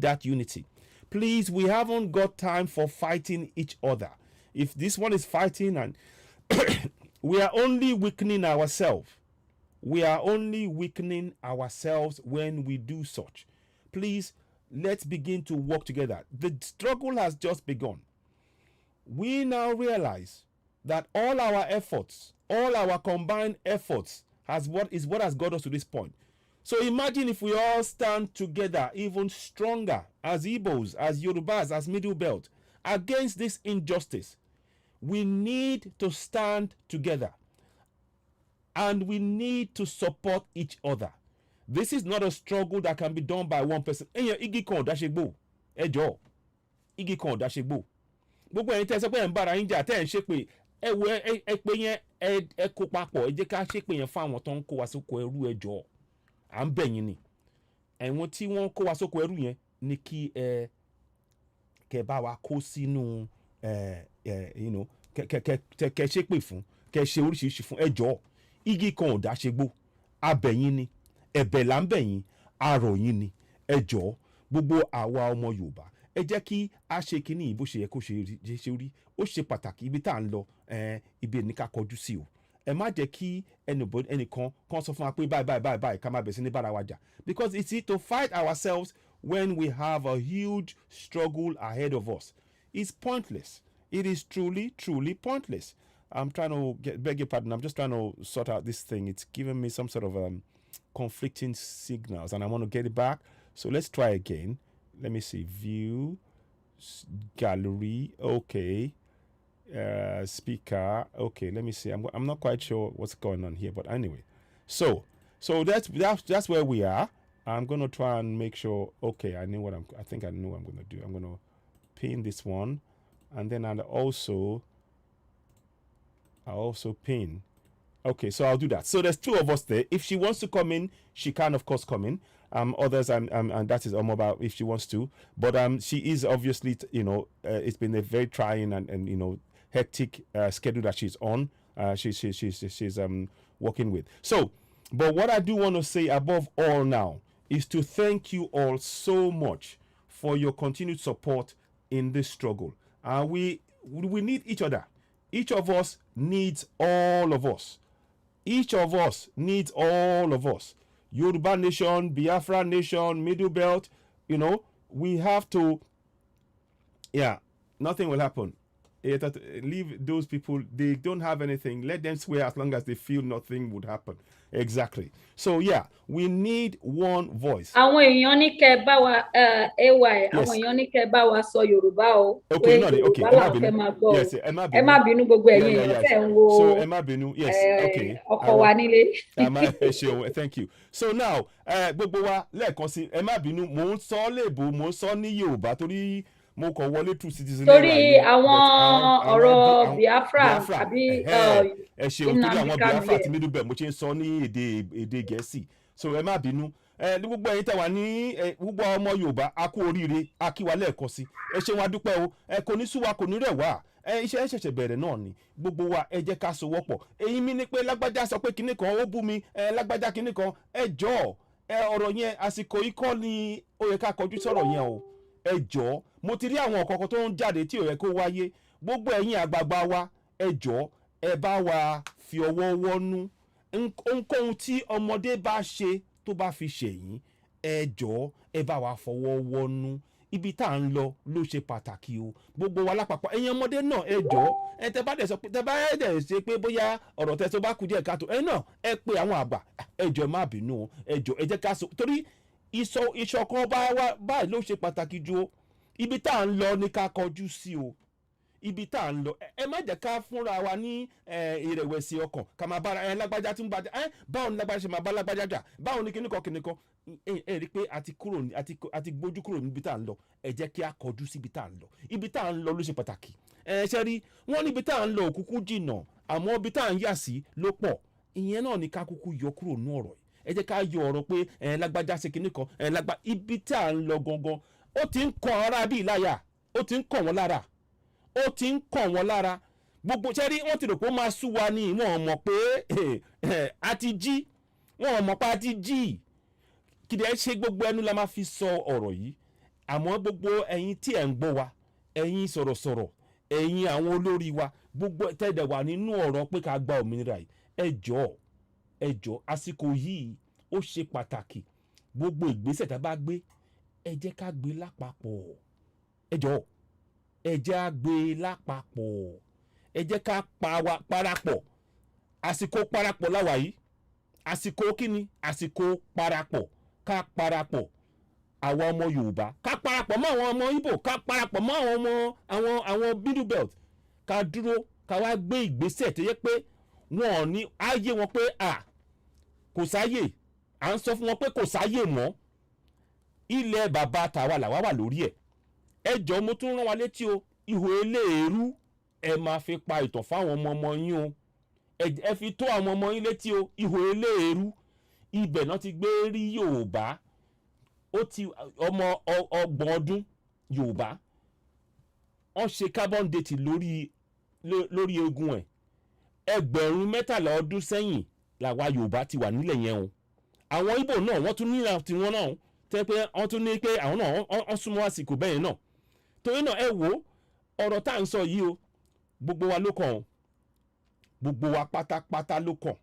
that unity. Please, we haven't got time for fighting each other. If this one is fighting, and we are only weakening ourselves. We are only weakening ourselves when we do such. Please, let's begin to work together. The struggle has just begun. We now realize that all our efforts, all our combined efforts has what has got us to this point. So imagine if we all stand together even stronger as Igbos, as Yorubas, as Middle Belt against this injustice. We need to stand together and we need to support each other. This is not a struggle that can be done by one person. Igi kan da ṣe ẹjọ́ igi kan da ṣe gbogbo ẹ̀yin tẹ́ sọ pé ẹ̀ ń bára yín jà tẹ́ ẹ̀ ń ṣe pé ẹ wo ẹ pé yẹn ẹ kó papọ̀ ẹ jẹ́ ká ṣe pé yẹn fún àwọn tó ń kó wa sóko ẹrú ẹjọ́ à ń bẹ̀ yín ni ẹ̀wọ̀n tí wọ́n kó wa sóko ẹrú yẹn ni kí kẹ́ bá wa kó sínú kẹ́ ṣe pé fún kẹ́ ṣe oríṣiríṣi fún ẹjọ́ igi kan ò dá ṣe gbó abẹ̀yìn ni ẹ̀bẹ̀ là ń bẹ̀yìn arọ̀ yín ni ẹjọ́ gbogbo àwa ọmọ Yorùbá ẹ jẹ́ kí a ṣe kínní yìí bó ṣe yẹ kó ṣe rí ó ṣe pàtàkì ibi tá à ń lọ ibi ní ká kọjú sí o ẹ má jẹ́ kí ẹnìkan kan sọ fún wa pé báyìí ká má bẹ̀ sí ní bára wa jà because it's to fight ourselves when we have a huge struggle ahead of us. It's pointless. It is truly pointless. I'm trying to beg your pardon. I'm just trying to sort out this thing. It's giving me some sort of conflicting signals and I want to get it back. So let's try again. Let me see. View, gallery. Okay. Speaker. Okay. Let me see. I'm not quite sure what's going on here, but anyway. So that's where we are. I'm gonna try and make sure. Okay. I think I know what I'm gonna do. I'm gonna pin this one, and then I'll also pin. Okay, so I'll do that. So there's two of us there. If she wants to come in, she can of course come in. Others, and that is mobile if she wants to. But she is obviously, it's been a very trying and hectic schedule that she's on. She's working with. So, but what I do want to say above all now is to thank you all so much for your continued support in this struggle. We need each other. Each of us needs all of us. Each of us needs all of us. Yoruba nation, Biafra nation, Middle Belt, we have to, nothing will happen. Leave those people, they don't have anything. Let them swear as long as they feel nothing would happen. Exactly. So, we need one voice. Àwọn èèyàn ní kẹ́ bá wa àwọn èèyàn ní kẹ́ bá wa sọ Yorùbá o. Okay, Yorùbá làwọn fẹ́ máa gbọ́ o. Yes, ẹ má bínú gbogbo ẹ̀yin èèyàn tẹ́ ń wo. So, ẹ má bínú. Yes, okay. Ọkọ wa nílé. Thank you. So now, gbogbo wa lẹ́ẹ̀kan sí ẹ má bínú, mò ń sọ léèbó, mò ń sọ ní Yorùbá torí mo kàn wọlé through citizen. Torí àwọn ọ̀rọ̀ Biafra àbí ẹ ṣeun torí àwọn Biafra àti Middle Belt mo ṣe ń sọ ní èdè Gẹ̀ẹ́sì. So ẹ má bínú. Ní gbogbo ẹ̀yin tẹ́ wà ní gbogbo ọmọ Yorùbá a kú oríire a kí wa lẹ́ẹ̀kan sí. Ẹ ṣeun a dúpẹ́ o. Kò ní sú wa kò ní rẹ̀ wá. Iṣẹ́ ṣẹ̀ṣẹ̀ bẹ̀rẹ̀ náà ni gbogbo wa ẹ jẹ́ ká sowọ́pọ̀. Èyí mi ní pé lágbájá sọ pé kinní kan ó bú mi lágbájá kinní kan ẹ jọ̀ọ́ ọ̀rọ̀ yẹn àsìkò yìí kọ́ ni ó yẹ ká kọjú sọ̀rọ̀ yẹn o ẹ jọ̀ọ́ mo ti rí àwọn ọ̀kọ̀ọ̀kan tó ń jáde tí ò yẹ kó wáyé gbogbo ẹ̀yin àgbààgbà wa ẹ jọ̀ọ́ ẹ bá wa fi ọwọ́ wọ́nú ohunkóhun tí ọmọdé bá ṣe tó bá fi ṣẹ̀yìn ẹ jọ̀ọ́ ẹ bá wa fọwọ́ wọ́nú ibi tá à ń lọ ló ṣe pàtàkì o gbogbo wa lápapọ̀ ẹ̀yin ọmọdé náà ẹ jọ̀ọ́ ẹ tẹ bá dẹ̀ sọ pé tẹ bá dẹ̀ ṣe pé bóyá ọ̀rọ̀ tẹ tó bá kú díẹ̀ káàtó ẹ náà ẹ pé àwọn àgbà ẹ jọ̀ọ́ ẹ má bínú o ẹ jọ̀ọ́ ẹ jẹ́ ká sọ torí ìṣọ̀kan báyìí ló ṣe pàtàkì ju o ibi tá à ń lọ ni ká kọjú sí o ibi tá à ń lọ ẹ má jẹ́ ká fúnra wa ní ìrẹ̀wẹ̀sì ọkàn ká máa bára lágbájá tí ń bá báwo ni lágbájá ṣe máa bá lágbájá jà báwo ni kíníkan ẹ rí i pé àti gbójú kúrò níbi tá à ń lọ ẹ jẹ́ kí a kọjú sí ibi tá à ń lọ ibi tá à ń lọ ló ṣe pàtàkì ṣe rí wọ́n níbi tá à ń lọ òkúkú jìnnà àmọ́ ibi tá à ń yà sí ló pọ̀ ìyẹn náà ni ká kúkú yọ kúrò nú ọ̀rọ̀ yìí ẹ jẹ́ ká yọ ọ̀rọ̀ pé lágbájá ṣe kíníkan ibi tá à ń lọ gangan ó ti ń kàn ara bíi láyà ó ti ń kàn wọ́n lára ó ti ń kàn wọ́n lára gbogbo ṣẹ́rí wọ́n ti rò pé ó máa sú wa ní wọ́n mọ̀ pé a ti jí wọ́n mọ̀ pé a ti jí kìdẹ̀ ṣe gbogbo ẹnu la máa fi sọ ọ̀rọ̀ yìí àmọ́ gbogbo ẹ̀yin tí ẹ̀ ń gbọ́ wa ẹ̀yin sọ̀rọ̀sọ̀rọ̀ ẹ̀yin àwọn olórí wa gbogbo tẹ́lẹ̀ wà nínú ọ̀rọ̀ pé ká gba òmìnira yìí ẹ jọ̀ọ́ àsìkò yìí ó ṣe pàtàkì gbogbo ìgbésẹ̀ tá a bá gbé ẹ jẹ́ ká gbé lápapọ̀ ẹ jọ̀ọ́ ẹ jẹ́ á gbé lápapọ̀ ẹ jẹ́ ká parapọ̀ àsìkò parapọ̀ láwa yìí àsìkò kíni àsìkò parapọ̀ ká parapọ̀ àwọn ọmọ Yorùbá ká parapọ̀ mọ́ àwọn ọmọ Ìgbò ká parapọ̀ mọ́ àwọn middle belt ká dúró ká wá gbé ìgbésẹ̀ tó yẹ pé wọn ò ní ààyè wọn pé kò sáyè à ń sọ fún wọn pé kò sáyè mọ́ ilẹ̀ bàbá tàwa làwa wà lórí ẹ̀ ẹ jọ̀ọ́ mo tún rán wa létí o ihò eléèrú ẹ máa fi pa ìtàn fáwọn ọmọ yín o ẹ fi tó àwọn ọmọ yín létí o ihò eléèrú ibẹ̀ náà ti gbé rí Yorùbá ó ti ọmọ ọgbọ̀n ọdún Yorùbá wọ́n ṣe carbon dating lórí eegun ẹ̀ ẹgbẹ̀rún mẹ́tàlá ọdún sẹ́yìn làwa Yorùbá ti wà nílẹ̀ yẹn o àwọn Ìgbò náà wọ́n tún nílà tiwọn náà tẹ́ pé wọ́n tún ní pé àwọn náà wọ́n súnmọ́ àsìkò bẹ́ẹ̀ náà torí náà ẹ wo ọ̀rọ̀ tá à ń sọ yìí o gbogbo wa ló kàn o gbogbo wa pátápátá ló kàn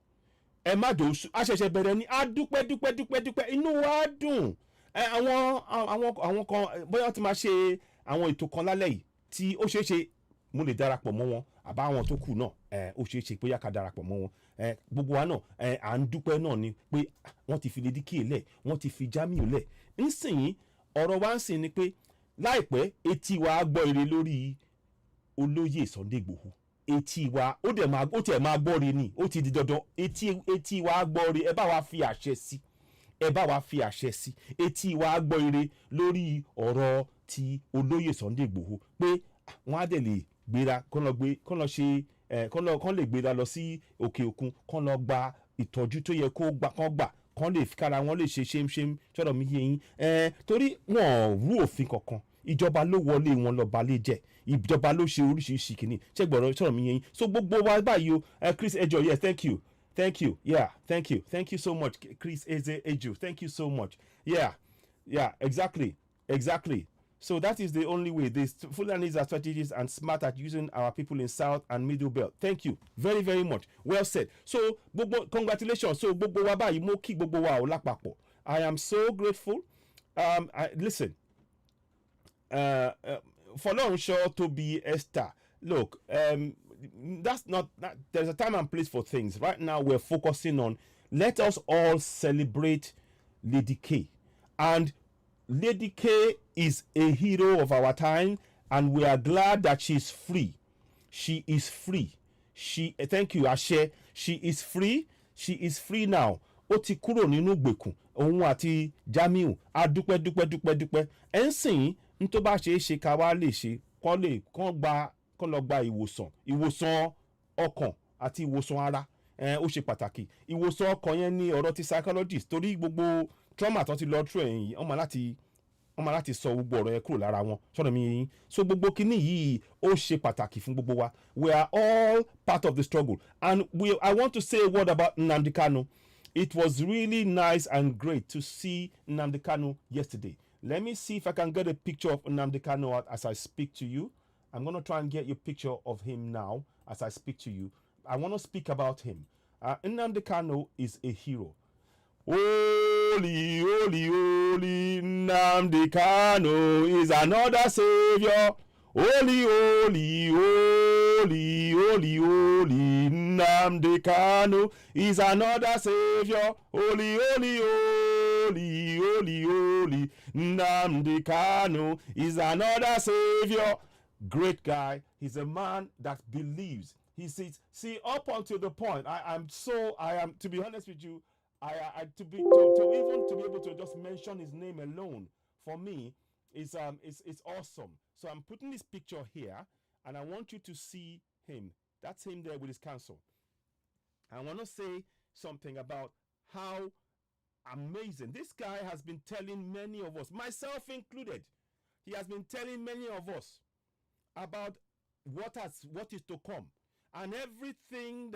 ẹ má dò á ṣẹ̀ṣẹ̀ bẹ̀rẹ̀ ni á dúpẹ́ inú wa dùn àwọn kan bóyá wọ́n ti máa ṣe àwọn ètò kan lálẹ́ yìí tí ó ṣeé ṣe mo lè darapọ̀ mọ́ wọn àbá àwọn tó kù náà ó ṣeé ṣe bóyá ká darapọ̀ mọ́ wọn gbogbo wa náà à ń dúpẹ́ náà ni pé wọ́n ti fi Lady K lẹ̀ wọ́n ti fi Jamiu lẹ̀ nsìnyí ọ̀rọ̀ wa ń sìn ni pé láìpẹ́ etí wa á gbọ́ ire lórí olóyè Sunday Igboho etí wa ó tiẹ̀ máa gbọ́ ire ni ó ti di dandan etí wa á gbọ́ ire ẹ bá wa fi àṣẹ sí etí wa á gbọ́ ire lórí ọ̀rọ̀ ti olóyè Sunday Igboho pé wọ́n á dẹ̀ lè gbéra kán lè gbéra lọ sí òkè òkun kán lọ gba ìtọ́jú tó yẹ kán gbà kán lè kára wọn lè ṣe ṣémṣém sọ́dọ̀ mi yé yín torí wọn ò rú òfin kankan ìjọba ló wọlé wọn lọ balẹ̀ jẹ́ ìjọba ló ṣe oríṣiríṣi kìíní ṣẹ́gbọ̀rọ̀ sọ́dọ̀ mi yé yín so gbogbo wa báyìí o Chris Ejo yes thank you yeah thank you so much Chris Ejo thank you so much yeah exactly. So that is the only way. The Fulanis are strategists and smart at using our people in South and Middle Belt. Thank you very, very much. Well said. So, congratulations. So, gbogbo wa báyìí mo kí gbogbo wa o lápapọ̀. I am so grateful. Listen. Fọlọ́runṣọ́ Tóbi Esther. Look, there's a time and place for things. Right now, we're focusing on let us all celebrate Lady K. And Lady K is a hero of our time, and we are glad that she is free. She is free. Thank you, Ashe. She is free. She is free now. Ó ti kúrò nínú ìgbèkùn òun àti Jamiu. A dúpẹ́. Ẹ ń sìn ní tó bá ṣe é ṣe ká wá lè ṣe kán lọ gba ìwòsàn ọkàn àti ìwòsàn ara. Ó ṣe pàtàkì. Ìwòsàn ọkàn yẹn ní ọ̀rọ̀ ti psychologist torí gbogbo trauma tó ti lọ through ẹ̀yìn ọmọ láti sọ gbogbo ọ̀rọ̀ yẹn kúrò lára wọn sọ́dọ̀ mi yín so gbogbo kinní yìí ó ṣe pàtàkì fún gbogbo wa we are all part of the struggle and I want to say a word about Nnamdi Kanu. It was really nice and great to see Nnamdi Kanu yesterday. Let me see if I can get a picture of Nnamdi Kanu out as I speak to you. I'm going to try and get you a picture of him now as I speak to you. I want to speak about him. Nnamdi Kanu is a hero. Holy, holy, holy, Nnamdi Kanu is another savior. Holy, holy, holy, holy, holy, Nnamdi Kanu is another savior. Holy, holy, holy, holy, holy, Nnamdi Kanu is another savior. Great guy. He's a man that believes. He says, see, up until the point, I am, to be honest with you, to be able to just mention his name alone for me is it's awesome. So I'm putting this picture here, and I want you to see him. That's him there with his counsel. I want to say something about how amazing this guy has been telling many of us, myself included. He has been telling many of us about what is to come, and everything.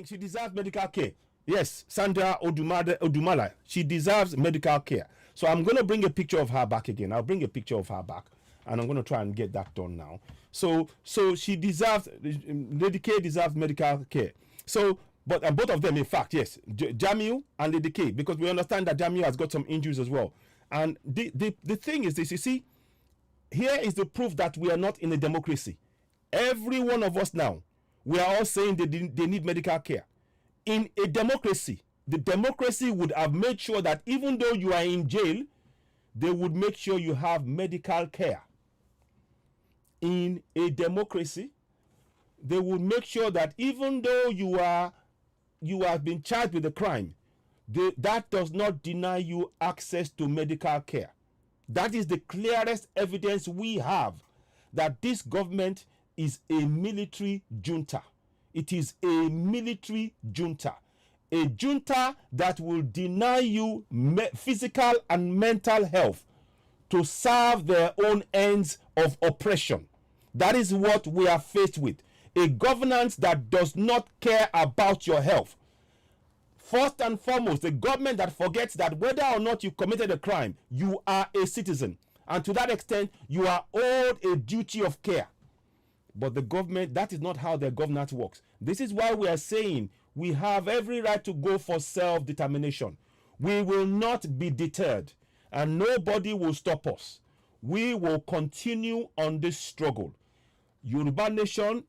She deserves medical care. Yes, Sandra Odumala, she deserves medical care. So I'm going to bring a picture of her back again. I'll bring a picture of her back, and I'm going to try and get that done now. So she deserves, Lady K deserves medical care. So, and both of them, in fact, yes, Jamiu and Lady K, because we understand that Jamiu has got some injuries as well. And the thing is this, you see, here is the proof that we are not in a democracy. Every one of us now, we are all saying they need medical care. In a democracy, the democracy would have made sure that even though you are in jail, they would make sure you have medical care. In a democracy, they would make sure that even though you have been charged with a crime, that does not deny you access to medical care. That is the clearest evidence we have that this government is a military junta. It is a military junta. A junta that will deny you physical and mental health to serve their own ends of oppression. That is what we are faced with. A governance that does not care about your health. First and foremost, a government that forgets that whether or not you committed a crime, you are a citizen. And to that extent, you are owed a duty of care. But the government, that is not how their governance works. This is why we are saying we have every right to go for self-determination. We will not be deterred, and nobody will stop us. We will continue on this struggle. Yoruba Nation,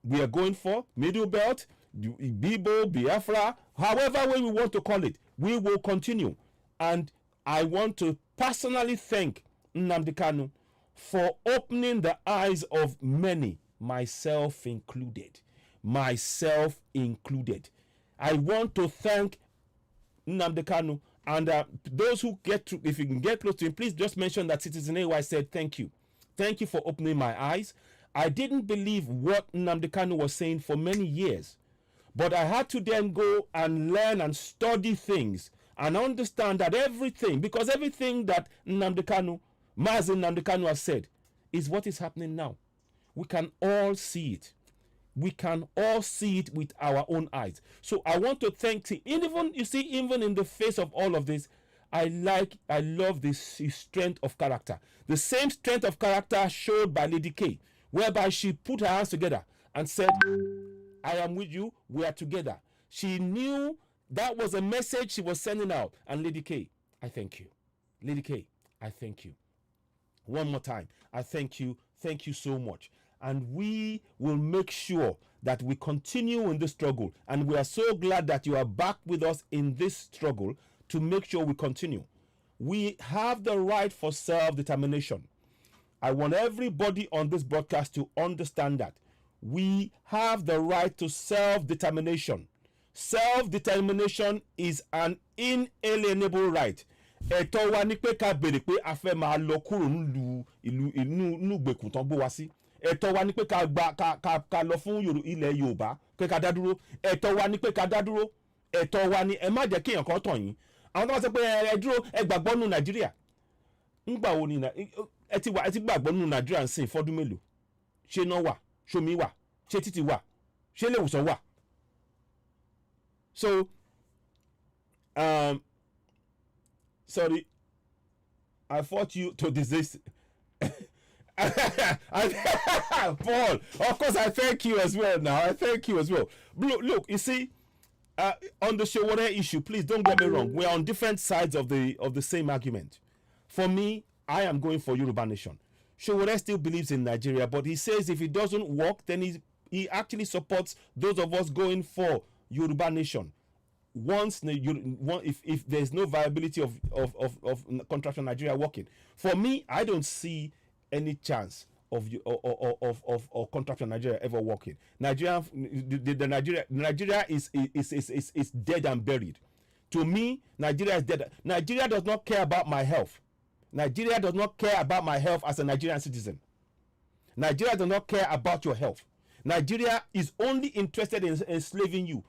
we are going for Middle Belt, Bibo, Biafra, however way we want to call it, we will continue. And I want to personally thank Nnamdi Kanu for opening the eyes of many, myself included. Myself included. I want to thank Nnamdi Kanu, and those who get to, if you can get close to him, please just mention that Citizen AY said thank you. Thank you for opening my eyes. I didn't believe what Nnamdi Kanu was saying for many years, but I had to then go and learn and study things and understand that everything, because everything that Mazi Nnamdi Kanu has said is what is happening now. We can all see it. We can all see it with our own eyes. So I want to thank him. Even in the face of all of this, I love this his strength of character. The same strength of character showed by Lady K, whereby she put her hands together and said, I am with you, we are together. She knew that was a message she was sending out. And Lady K, I thank you. Lady K, I thank you. One more time, I thank you. Thank you so much. And we will make sure that we continue in this struggle. And we are so glad that you are back with us in this struggle to make sure we continue. We have the right for self-determination. I want everybody on this broadcast to understand that we have the right to self-determination. Self-determination is an inalienable right. Ẹ̀tọ́ wa ní pé ká béèrè pé a fẹ́ máa lọ kúrò nílùú inú ìgbèkùn tán gbé wa sí. Ẹ̀tọ́ wa ní pé ká lọ fún ilẹ̀ Yorùbá pé ká dá dúró. Ẹ̀tọ́ wa ní pé ká dá dúró. Ẹ̀tọ́ wa ní ẹ má jẹ́ kí èèyàn kan tàn yín. Àwọn tó bá sọ pé ẹ dúró ẹ gbàgbọ́ nù Nàìjíríà. Ńgbà wo ni ẹ ti gbàgbọ́ nù Nàìjíríà ń sìn fọ́dún mélòó? Ṣé iná wà? Ṣomi wà? Ṣé títì wà? Ṣé ilé ìwòsàn wà? So sorry, I fought you to desist. Paul, of course, I thank you as well. Now, I thank you as well. Look, you see, on the Showore issue, please don't get me wrong. We're on different sides of the same argument. For me, I am going for Yoruba Nation. Showore still believes in Nigeria, but he says if it doesn't work, then he actually supports those of us going for Yoruba Nation. If there's no viability of contract on Nigeria working, for me, I don't see any chance of contract on Nigeria ever working. Nigeria is dead and buried. To me, Nigeria is dead. Nigeria does not care about my health. Nigeria does not care about my health as a Nigerian citizen. Nigeria does not care about your health. Nigeria is only interested in enslaving you.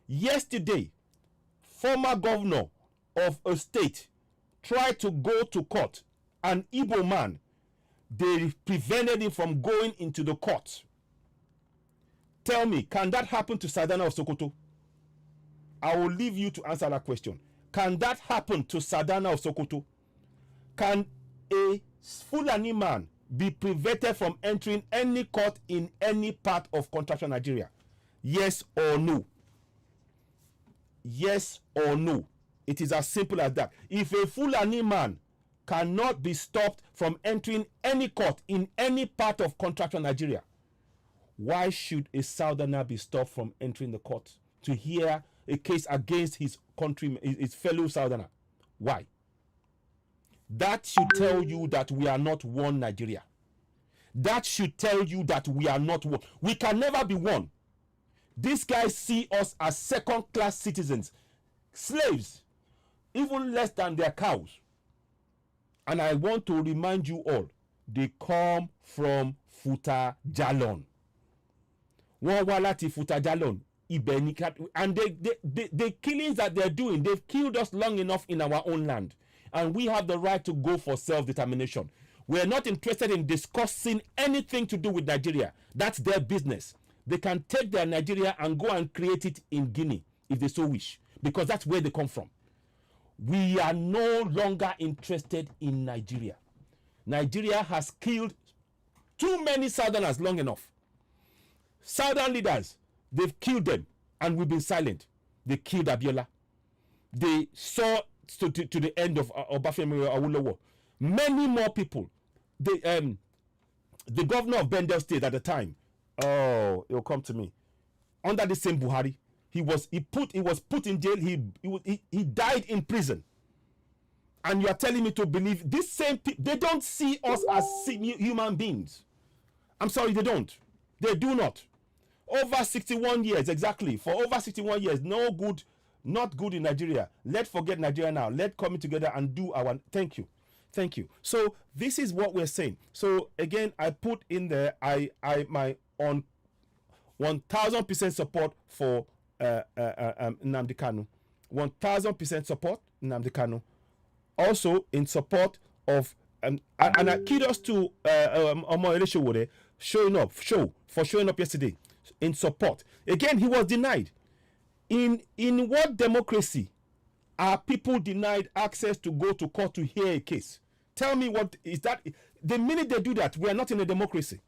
Yesterday, former governor of a state tried to go to court. An Igbo man, they prevented him from going into the court. Tell me, can that happen to Sadana of Sokoto? I will leave you to answer that question. Can that happen to Sadana of Sokoto? Can a Fulani man be prevented from entering any court in any part of contractual Nigeria? Yes or no? Yes or no? It is as simple as that. If a Fulani man cannot be stopped from entering any court in any part of contractual Nigeria, why should a Southerner be stopped from entering the court to hear a case against his countryman, his fellow Southerner? Why? That should tell you that we are not one Nigeria. That should tell you that we are not one. We can never be one. These guys see us as second-class citizens, slaves, even less than their cows. And I want to remind you all, they come from Futa Jalon. Wọ́n wá láti Futa Jalon. And the killings that they're doing, they've killed us long enough in our own land. And we have the right to go for self-determination. We're not interested in discussing anything to do with Nigeria. That's their business. They can take their Nigeria and go and create it in Guinea if they so wish, because that's where they come from. We are no longer interested in Nigeria. Nigeria has killed too many Southerners long enough. Southern leaders, they've killed them, and we've been silent. They killed Abiola. They saw to the end of Obafemi Awolowo. Many more people. The governor of Bendel State at the time, oh, it will come to me. Under the same Buhari, he was put in jail. He died in prison. And you are telling me to believe these same people? They don't see us as human beings. I'm sorry, they don't. They do not. Over 61 years, exactly. For over 61 years, no good, not good in Nigeria. Let's forget Nigeria now. Let's come together and do our. Thank you. Thank you. So this is what we're saying. So again, I put in there my on 1000% support for Nnamdi Kanu. 1000% support Nnamdi Kanu. Also in support of and kudos to Omo Eleshowore showing up yesterday in support. Again, he was denied. In what democracy are people denied access to go to court to hear a case? Tell me, what is that? The minute they do that, we are not in a democracy.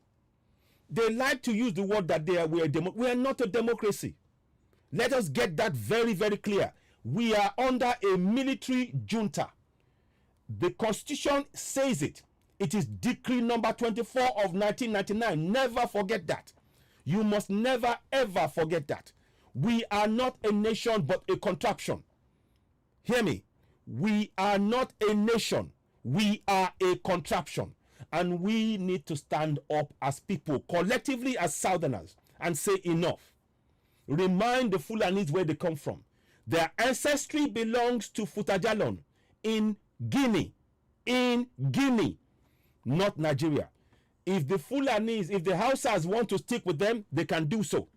They like to use the word that we are not a democracy. Let us get that very, very clear. We are under a military junta. The Constitution says it. It is decree number 24 of 1999. Never forget that. You must never, ever forget that. We are not a nation, but a contraption. Hear me. We are not a nation. We are a contraption. And we need to stand up as people, collectively as Southerners, and say enough. Remind the Fulanis where they come from. Their ancestry belongs to Futajalon in Guinea. In Guinea, not Nigeria. If the Fulanis, if the Hausas want to stick with them, they can do so.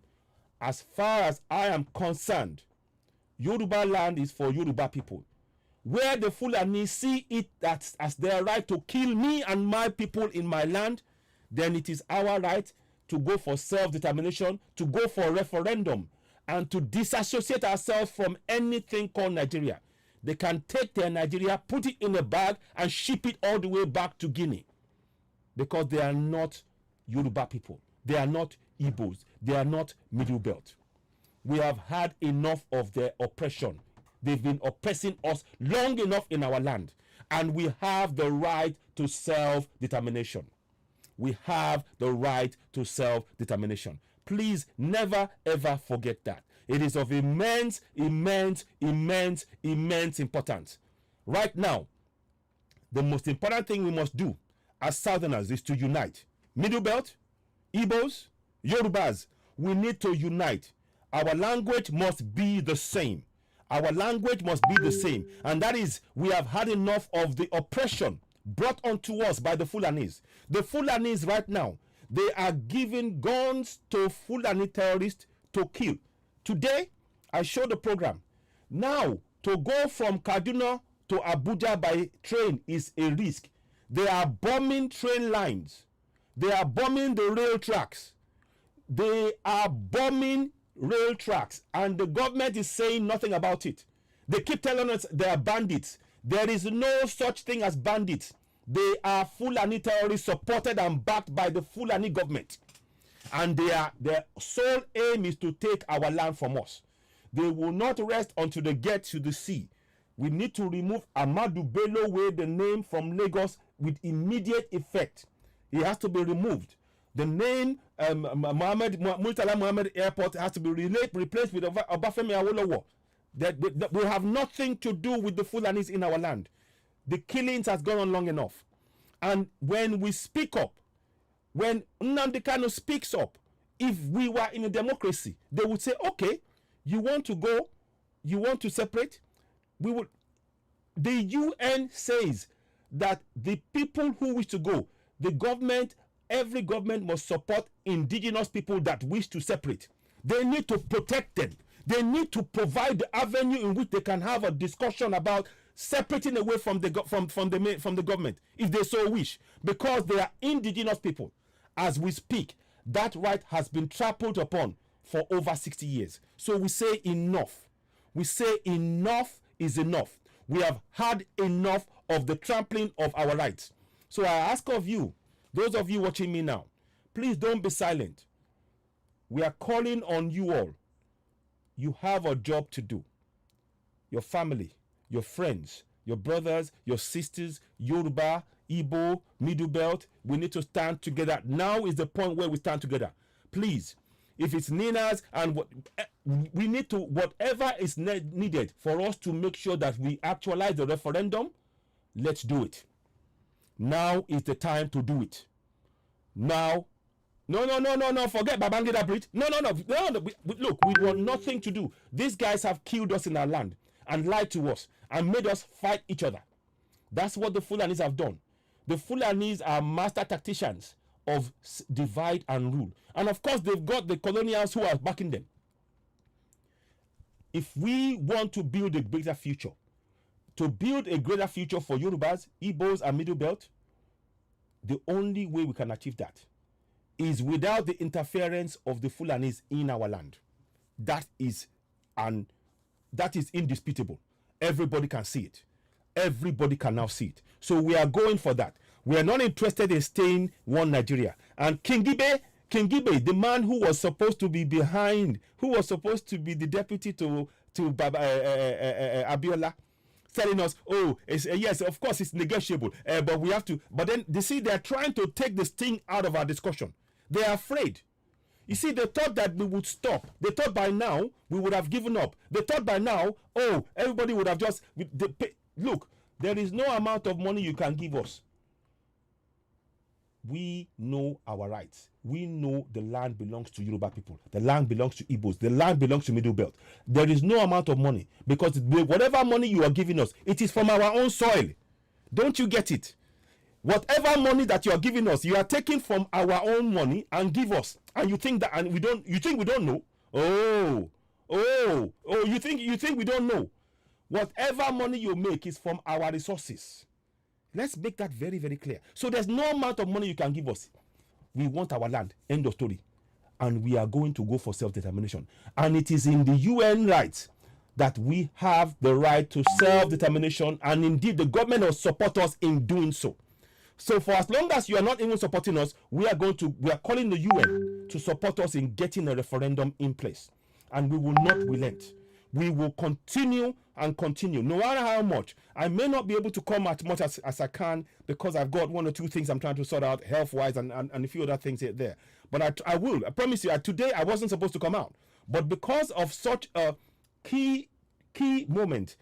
As far as I am concerned, Yoruba land is for Yoruba people. Where the Fulani see it as their right to kill me and my people in my land, then it is our right to go for self-determination, to go for a referendum, and to disassociate ourselves from anything called Nigeria. They can take their Nigeria, put it in a bag, and ship it all the way back to Guinea. because they are not Yoruba people. They are not Igbos. They are not Middle Belt. We have had enough of their oppression. They've been oppressing us long enough in our land. And we have the right to self-determination. We have the right to self-determination. Please never ever forget that. It is of immense, immense, immense, immense importance. Right now, the most important thing we must do as Southerners is to unite. Middle Belt, Igbos, Yorubas, we need to unite. Our language must be the same. Our language must be the same. And that is, we have had enough of the oppression brought onto us by the Fulanis. The Fulanis right now, they are giving guns to Fulani terrorists to kill. Today, I showed the program. Now, to go from Kaduna to Abuja by train is a risk. They are bombing train lines. They are bombing the rail tracks. They are bombing rail tracks, and the government is saying nothing about it. They keep telling us they are bandits. There is no such thing as bandits. They are Fulani terrorists supported and backed by the Fulani government. And their sole aim is to take our land from us. They will not rest until they get to the sea. We need to remove Amadou Bello Way, the name from Lagos, with immediate effect. He has to be removed. The name Murtala Mohammed Airport has to be replaced with Obafemi Awolowo. That we have nothing to do with the Fulanis in our land. The killings has gone on long enough. And when we speak up, when Nnamdi Kanu speaks up, if we were in a democracy, they would say, okay, you want to go, you want to separate, we would. The UN says that the people who wish to go, the government, every government must support indigenous people that wish to separate. They need to protect them. They need to provide the avenue in which they can have a discussion about separating away from the government, if they so wish, because they are indigenous people. As we speak, that right has been trampled upon for over 60 years. So we say enough. We say enough is enough. We have had enough of the trampling of our rights. So I ask of you, those of you watching me now, please don't be silent. We are calling on you all. You have a job to do. Your family, your friends, your brothers, your sisters, Yoruba, Igbo, Middle Belt, we need to stand together. Now is the point where we stand together. Please, if it's Nina's and we need to, whatever is needed for us to make sure that we actualize the referendum, let's do it. Now is the time to do it. Now, no, forget Babangida Bridge. No. Look, we want nothing to do. These guys have killed us in our land and lied to us and made us fight each other. That's what the Fulanis have done. The Fulanis are master tacticians of divide and rule. And of course, they've got the colonials who are backing them. If we want to build a greater future, for Yorubas, Igbos, and Middle Belt, the only way we can achieve that is without the interference of the Fulanis in our land. That is indisputable. Everybody can see it. Everybody can now see it. So we are going for that. We are not interested in staying one Nigeria. And King Gibe, the man who was supposed to be behind, who was supposed to be the deputy to Abiola, telling us, yes, of course it's negotiable, but we have to. But then they see they're trying to take the sting out of our discussion. They are afraid. You see, they thought that we would stop. They thought by now we would have given up. They thought by now, everybody would have just. Look, there is no amount of money you can give us. We know our rights. We know the land belongs to Yoruba people. The land belongs to Igbos. The land belongs to Middle Belt. There is no amount of money because whatever money you are giving us, it is from our own soil. Don't you get it? Whatever money that you are giving us, you are taking from our own money and give us. And you think that, and we don't. You think we don't know? You think we don't know? Whatever money you make is from our resources. Let's make that very, very clear. So there's no amount of money you can give us. We want our land. End of story. And we are going to go for self-determination. And it is in the UN rights that we have the right to self-determination. And indeed, the government will support us in doing so. So for as long as you are not even supporting us, we are calling the UN to support us in getting a referendum in place. And we will not relent. We will continue and continue, no matter how much. I may not be able to come as much as I can because I've got one or two things I'm trying to sort out health-wise and a few other things here there. But I will. I promise you, today I wasn't supposed to come out. But because of such a key moment,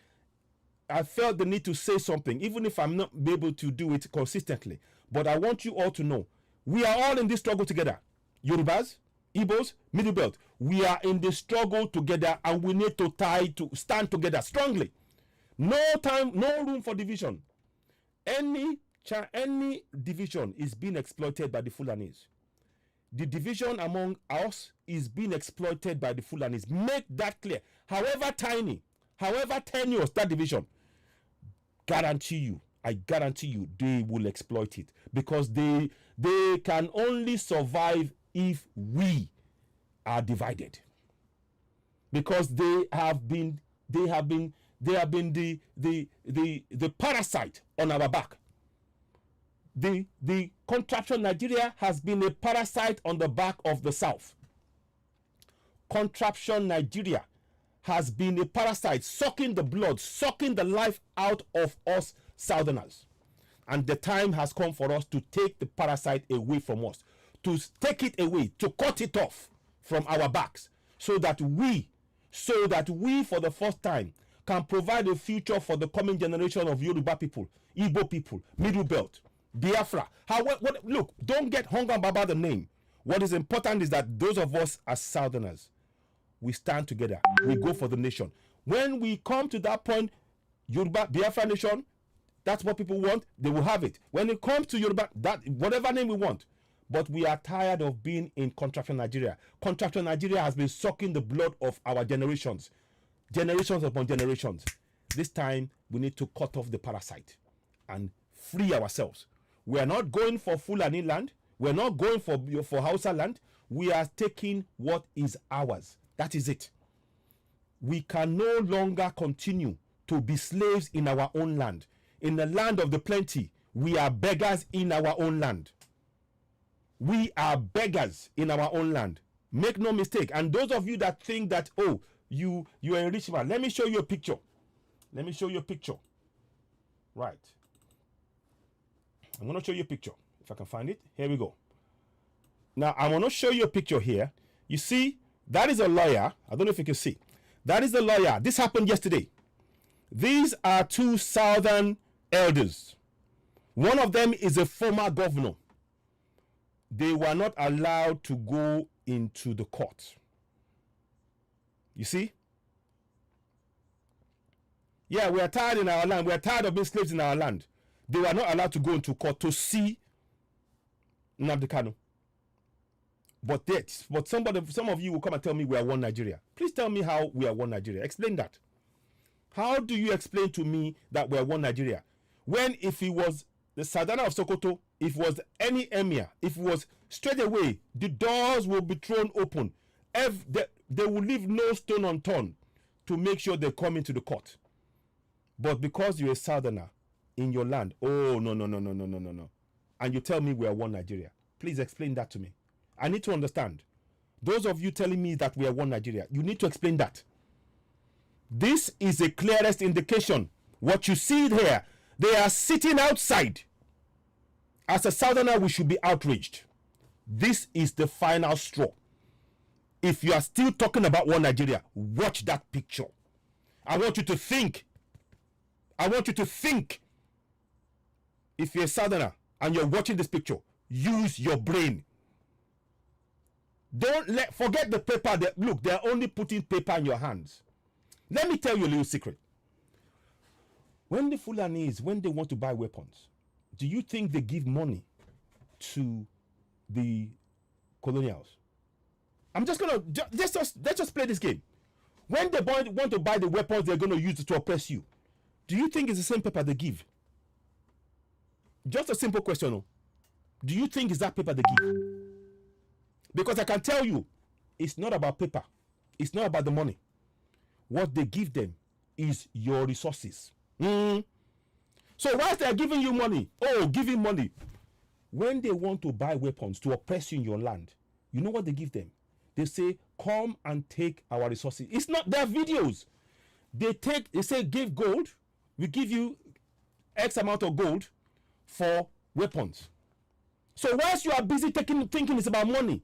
I felt the need to say something, even if I'm not able to do it consistently. But I want you all to know, we are all in this struggle together. Yorubas, Igbos, Middle Belt. We are in the struggle together, and we need to stand together strongly. No time, no room for division. Any division is being exploited by the Fulanis. The division among us is being exploited by the Fulanis. Make that clear. However tiny, however tenuous that division, I guarantee you, they will exploit it, because they can only survive if we are divided, because they have been the parasite on our back. The contraption Nigeria has been a parasite on the back of the South. Contraption Nigeria has been a parasite, sucking the blood, sucking the life out of us Southerners. And the time has come for us to take the parasite away from us, to take it away, to cut it off from our backs, so that we, for the first time, can provide a future for the coming generation of Yoruba people, Igbo people, Middle Belt, Biafra. Look, don't get hung up about the name. What is important is that those of us as Southerners, we stand together. We go for the nation. When we come to that point, Yoruba, Biafra nation, that's what people want. They will have it. When it comes to Yoruba, that whatever name we want. But we are tired of being in contraption Nigeria. Contraption Nigeria has been sucking the blood of our generations upon generations. This time, we need to cut off the parasite and free ourselves. We are not going for Fulani land. We're not going for Hausa land. We are taking what is ours. That is it. We can no longer continue to be slaves in our own land. In the land of the plenty, we are beggars in our own land. We are beggars in our own land. Make no mistake. And those of you that think that, oh, you are a rich man, let me show you a picture. Let me show you a picture. Right. I'm going to show you a picture. If I can find it. Here we go. Now, I'm going to show you a picture here. You see, that is a lawyer. I don't know if you can see. That is the lawyer. This happened yesterday. These are two southern elders. One of them is a former governor. They were not allowed to go into the court. You see? Yeah, we are tired in our land. We are tired of being slaves in our land. They were not allowed to go into court to see Nnamdi Kanu. But some of you will come and tell me we are one Nigeria. Please tell me how we are one Nigeria. Explain that. How do you explain to me that we are one Nigeria? When if it was the Sadana of Sokoto, if it was any emir, if it was straight away, the doors will be thrown open. They will leave no stone unturned to make sure they come into the court. But because you're a Southerner in your land, oh, no. And you tell me we are one Nigeria. Please explain that to me. I need to understand. Those of you telling me that we are one Nigeria, you need to explain that. This is the clearest indication. What you see here, they are sitting outside. As a Southerner, we should be outraged. This is the final straw. If you are still talking about one Nigeria, watch that picture. I want you to think. If you're a Southerner and you're watching this picture, use your brain. Forget the paper. Look, they're only putting paper in your hands. Let me tell you a little secret. When the Fulanis, when they want to buy weapons, do you think they give money to the colonials? I'm just gonna let's just play this game. When they want to buy the weapons they're gonna use to oppress you, do you think it's the same paper they give? Just a simple question. No? Do you think it's that paper they give? Because I can tell you, it's not about paper. It's not about the money. What they give them is your resources. So whilst they are giving you money, giving money, when they want to buy weapons to oppress you in your land, you know what they give them? They say, come and take our resources. It's not their videos. They say, give gold. We give you X amount of gold for weapons. So whilst you are busy thinking it's about money,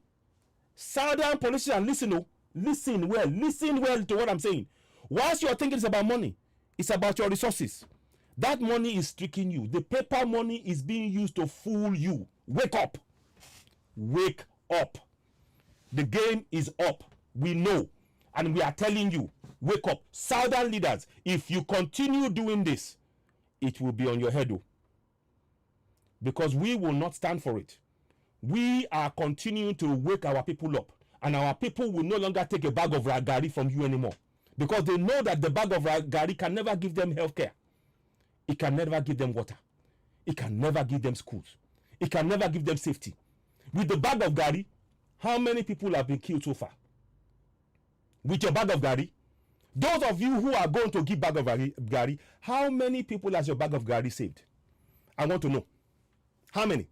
Southern politicians, listen well to what I'm saying. Whilst you are thinking it's about money, it's about your resources. That money is tricking you. The paper money is being used to fool you. Wake up. Wake up. The game is up. We know. And we are telling you, wake up. Southern leaders, if you continue doing this, it will be on your head. Because we will not stand for it. We are continuing to wake our people up. And our people will no longer take a bag of ragari from you anymore. Because they know that the bag of ragari can never give them health care. It can never give them water. It can never give them schools. It can never give them safety. With the bag of gari, how many people have been killed so far? With your bag of gari, those of you who are going to give bag of gari, how many people has your bag of gari saved? I want to know. How many?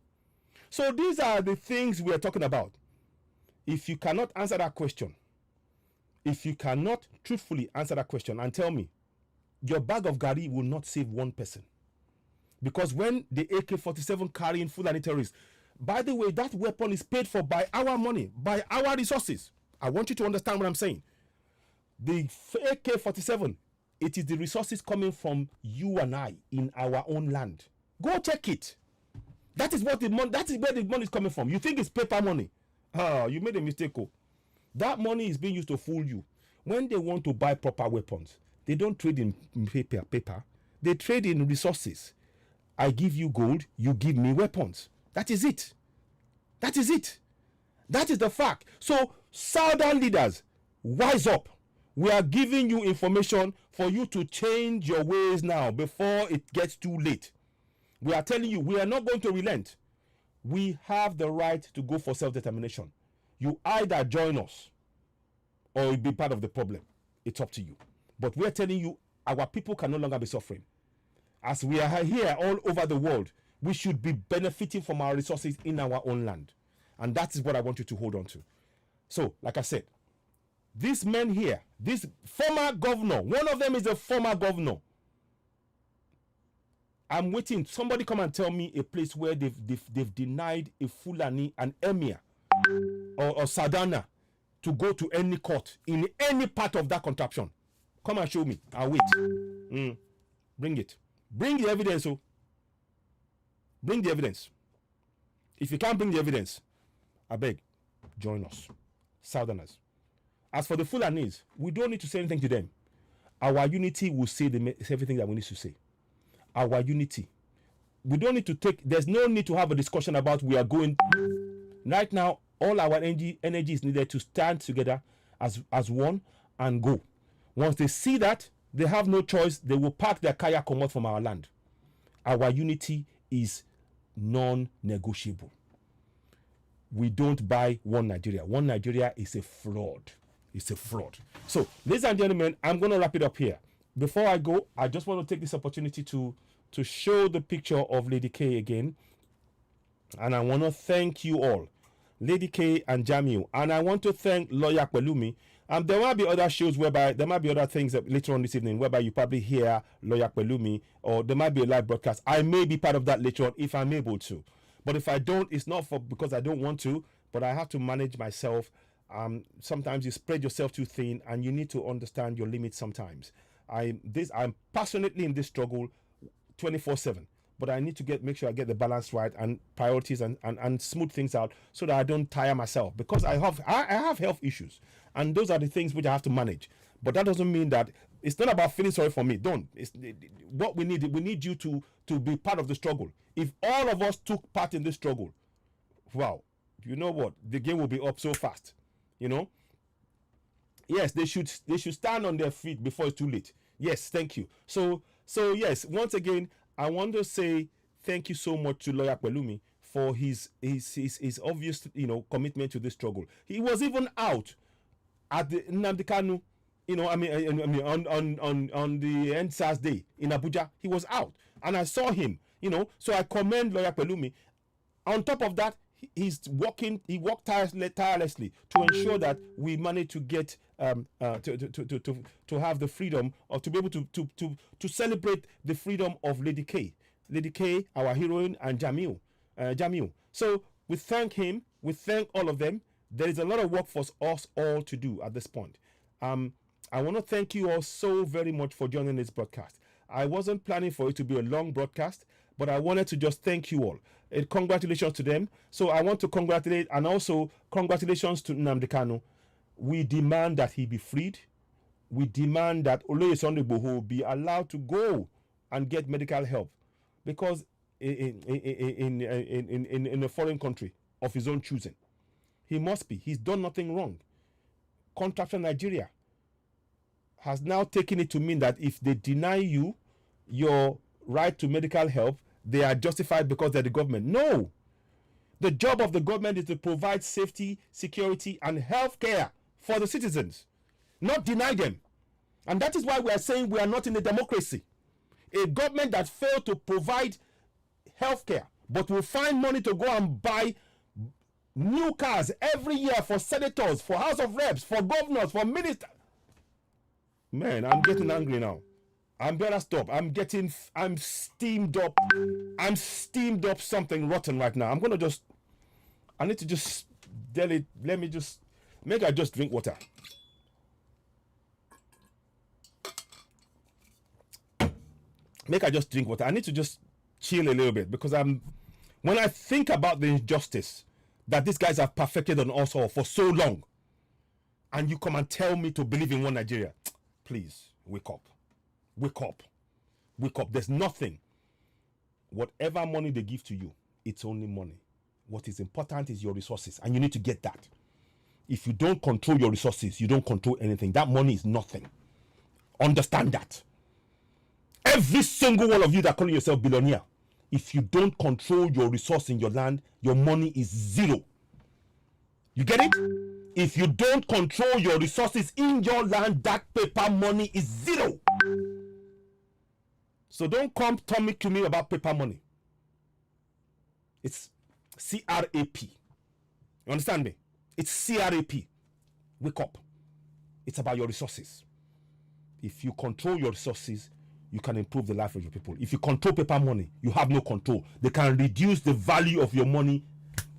So these are the things we are talking about. If you cannot answer that question, if you cannot truthfully answer that question and tell me, your bag of gari will not save one person. Because when the AK-47 carrying Fulani terrorists, by the way, that weapon is paid for by our money, by our resources. I want you to understand what I'm saying. The AK-47, it is the resources coming from you and I in our own land. Go check it. That is what the money. That is where the money is coming from. You think it's paper money? You made a mistake. That money is being used to fool you. When they want to buy proper weapons, they don't trade in paper. They trade in resources. I give you gold, you give me weapons. That is it. That is it. That is the fact. So, Southern leaders, wise up. We are giving you information for you to change your ways now before it gets too late. We are telling you, we are not going to relent. We have the right to go for self-determination. You either join us or you'll be part of the problem. It's up to you. But we are telling you, our people can no longer be suffering. As we are here all over the world, we should be benefiting from our resources in our own land. And that is what I want you to hold on to. So, like I said, these men here, this former governor, one of them is a former governor. I'm waiting. Somebody come and tell me a place where they've denied a Fulani, an emir, or Sadana to go to any court in any part of that contraption. Come and show me. I'll wait. Bring it. Bring the evidence. Bring the evidence. If you can't bring the evidence, I beg, join us. Southerners. As for the Fulanis, we don't need to say anything to them. Our unity will say everything that we need to say. Our unity. We don't need to there's no need to have a discussion about we are going. Right now, all our energy is needed to stand together as one and go. Once they see that, they have no choice. They will pack their kayak come out from our land. Our unity is non-negotiable. We don't buy one Nigeria. One Nigeria is a fraud. It's a fraud. So, ladies and gentlemen, I'm going to wrap it up here. Before I go, I just want to take this opportunity to show the picture of Lady K again. And I want to thank you all. Lady K and Jamiu. And I want to thank Lawyer Pelumi. There might be other shows whereby there might be other things that later on this evening whereby you probably hear Lawyer Pelumi, or there might be a live broadcast. I may be part of that later on if I'm able to. But if I don't, it's not because I don't want to, but I have to manage myself. Sometimes you spread yourself too thin and you need to understand your limits sometimes. I'm passionately in this struggle 24/7. But I need to make sure I get the balance right and priorities and smooth things out so that I don't tire myself, because I have health issues, and those are the things which I have to manage. But that doesn't mean that it's not about feeling sorry for me. What we need you to be part of the struggle. If all of us took part in this struggle, wow, you know what? The game will be up so fast. You know? Yes, they should stand on their feet before it's too late. Yes, thank you. So yes, once again, I want to say thank you so much to Lawyer Pelumi for his obvious, commitment to this struggle. He was even out at the Nnamdi Kanu, on the NSAS day in Abuja. He was out, And I saw him, so I commend Lawyer Pelumi. On top of that, he worked tirelessly to ensure that we managed to get to have the freedom, or to be able to celebrate the freedom of Lady K, our heroine, and Jamiu. So we thank him, we thank all of them. There is a lot of work for us all to do at this point. I want to thank you all so very much for joining this broadcast. I wasn't planning for it to be a long broadcast, but I wanted to just thank you all. Congratulations to them. So I want to congratulate, and also congratulations to Nnamdi Kanu. We demand that he be freed. We demand that Oloye Sunday Igboho be allowed to go and get medical help, because in a foreign country of his own choosing, he must be. He's done nothing wrong. Contractor Nigeria has now taken it to mean that if they deny you your right to medical help, they are justified because they're the government. No. The job of the government is to provide safety, security, and health care for the citizens, not deny them. And that is why we are saying we are not in a democracy. A government that failed to provide health care, but will find money to go and buy new cars every year for senators, for House of Reps, for governors, for ministers. Man, I'm getting angry now. I'm better stop. I'm steamed up. I'm steamed up something rotten right now. I need to just delete. I just drink water. I need to just chill a little bit, because when I think about the injustice that these guys have perfected on us all for so long, and you come and tell me to believe in one Nigeria, please wake up. Wake up. Wake up. There's nothing. Whatever money they give to you, it's only money. What is important is your resources, and you need to get that. If you don't control your resources, you don't control anything. That money is nothing. Understand that. Every single one of you that calling yourself billionaire, if you don't control your resource in your land, your money is zero. You get it? If you don't control your resources in your land, that paper money is zero. So don't come talking to me about paper money. It's CRAP. You understand me? It's CRAP. Wake up. It's about your resources. If you control your resources, you can improve the life of your people. If you control paper money, you have no control. They can reduce the value of your money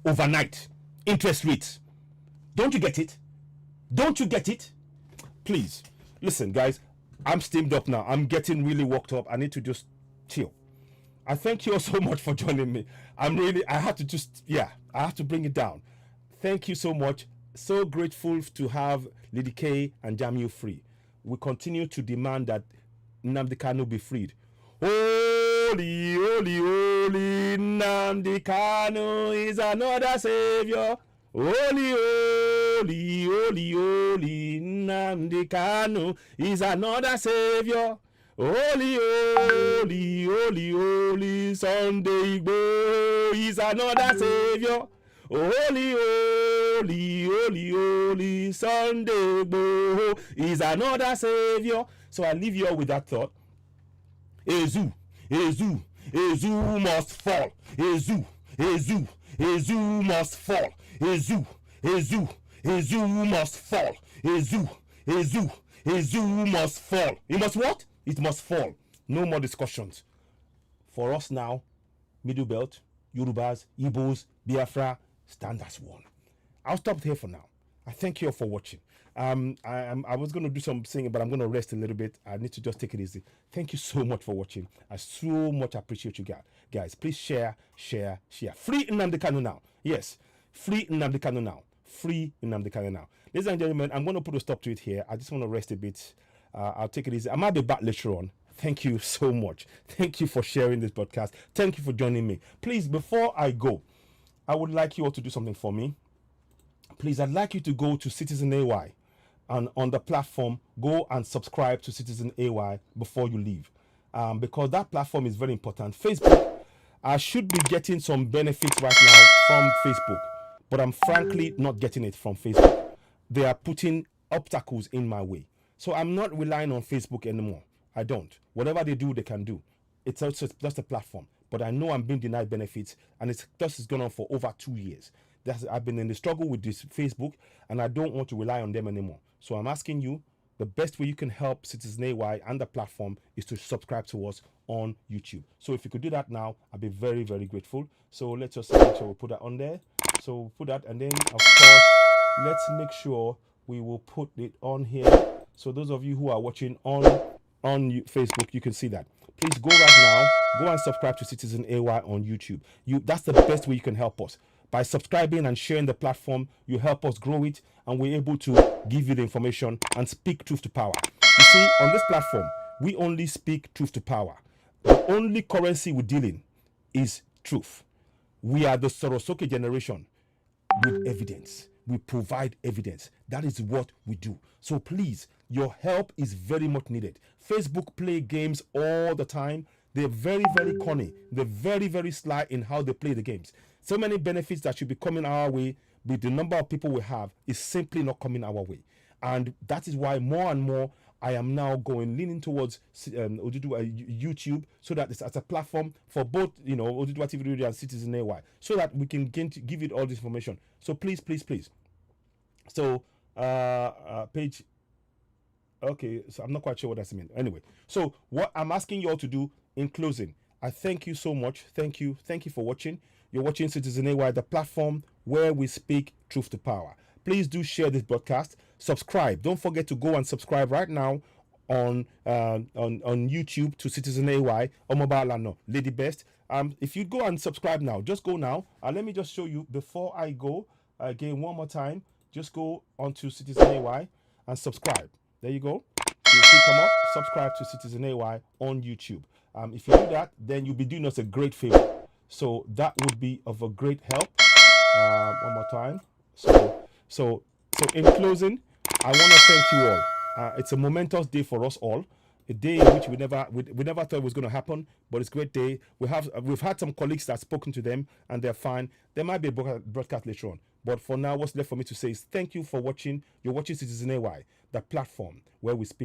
overnight. Interest rates. Don't you get it? Don't you get it? Please, listen, guys. I'm steamed up now. I'm getting really worked up. I need to just chill. I thank you all so much for joining me. I have to bring it down. Thank you so much. So grateful to have Lady K and Jamiu free. We continue to demand that Nnamdi Kanu be freed. Holy, holy, holy, Nnamdi Kanu is another savior. Holy, holy, holy, holy, Nnamdi Kanu is another savior. Holy, holy, holy, holy, Sunday Igboho is another savior. Holy, holy, holy, holy, Sunday Igboho is another savior. So I leave you all with that thought. Ezu must fall. Ezu must fall. Ezu must fall. Ezu must fall. It must what? It must fall. No more discussions. For us now, Middle Belt, Yorubas, Igbos, Biafra, stand as one. I'll stop here for now. I thank you all for watching. I was going to do some singing, but I'm going to rest a little bit. I need to just take it easy. Thank you so much for watching. I so much appreciate you guys. Please share. Free Nnamdi Kanu now. Yes, free Nnamdi Kanu now. Free Nnamdi Kanu now. Ladies and gentlemen, I'm going to put a stop to it here. I just want to rest a bit. I'll take it easy. I might be back later on. Thank you so much. Thank you for sharing this podcast. Thank you for joining me. Please, before I go, I would like you all to do something for me. Please, I'd like you to go to Citizen AY, and on the platform, go and subscribe to Citizen AY before you leave, because that platform is very important. Facebook, I should be getting some benefits right now from Facebook, but I'm frankly not getting it from Facebook. They are putting obstacles in my way. So I'm not relying on Facebook anymore. I don't. Whatever they do, they can do. It's also just a platform. But I know I'm being denied benefits, and it's just has gone on for over 2 years. I've been in the struggle with this Facebook, and I don't want to rely on them anymore. So I'm asking you, the best way you can help Citizen AY and the platform is to subscribe to us on YouTube. So if you could do that now, I'd be very, very grateful. So let's just make sure we put that on there. So we'll put that, and then of course, let's make sure we will put it on here. So those of you who are watching on Facebook, you can see that. Please go right now, go and subscribe to Citizen AY on YouTube. That's the best way you can help us. By subscribing and sharing the platform, you help us grow it, and we're able to give you the information and speak truth to power. You see, on this platform, we only speak truth to power. The only currency we deal in is truth. We are the Sorosoke generation with evidence. We provide evidence. That is what we do. So please, your help is very much needed. Facebook play games all the time. They're very, very corny. They're very, very sly in how they play the games. So many benefits that should be coming our way, with the number of people we have, is simply not coming our way. And that is why more and more I am now leaning towards YouTube, so that it's as a platform for both, Oduduwa TV Radio and Citizen AY, so that we can give it all this information. So please, please, please. So page. Okay, so I'm not quite sure what that means. Anyway, so what I'm asking you all to do in closing, I thank you so much. Thank you for watching. You're watching Citizen AY, the platform where we speak truth to power. Please do share this broadcast. Subscribe. Don't forget to go and subscribe right now on YouTube to Citizen AY or Mobile no Lady Best. If you go and subscribe now, just go now. Let me just show you before I go again one more time. Just go onto Citizen AY and subscribe. There you go. You'll see come up. Subscribe to Citizen AY on YouTube. If you do that, then you'll be doing us a great favor. So that would be of a great help. One more time. So in closing, I want to thank you all. It's a momentous day for us all. A day in which we never thought it was going to happen, but it's a great day. We've had some colleagues that have spoken to them, and they're fine. There might be a broadcast later on, but for now, what's left for me to say is thank you for watching. You're watching Citizen AY, the platform where we speak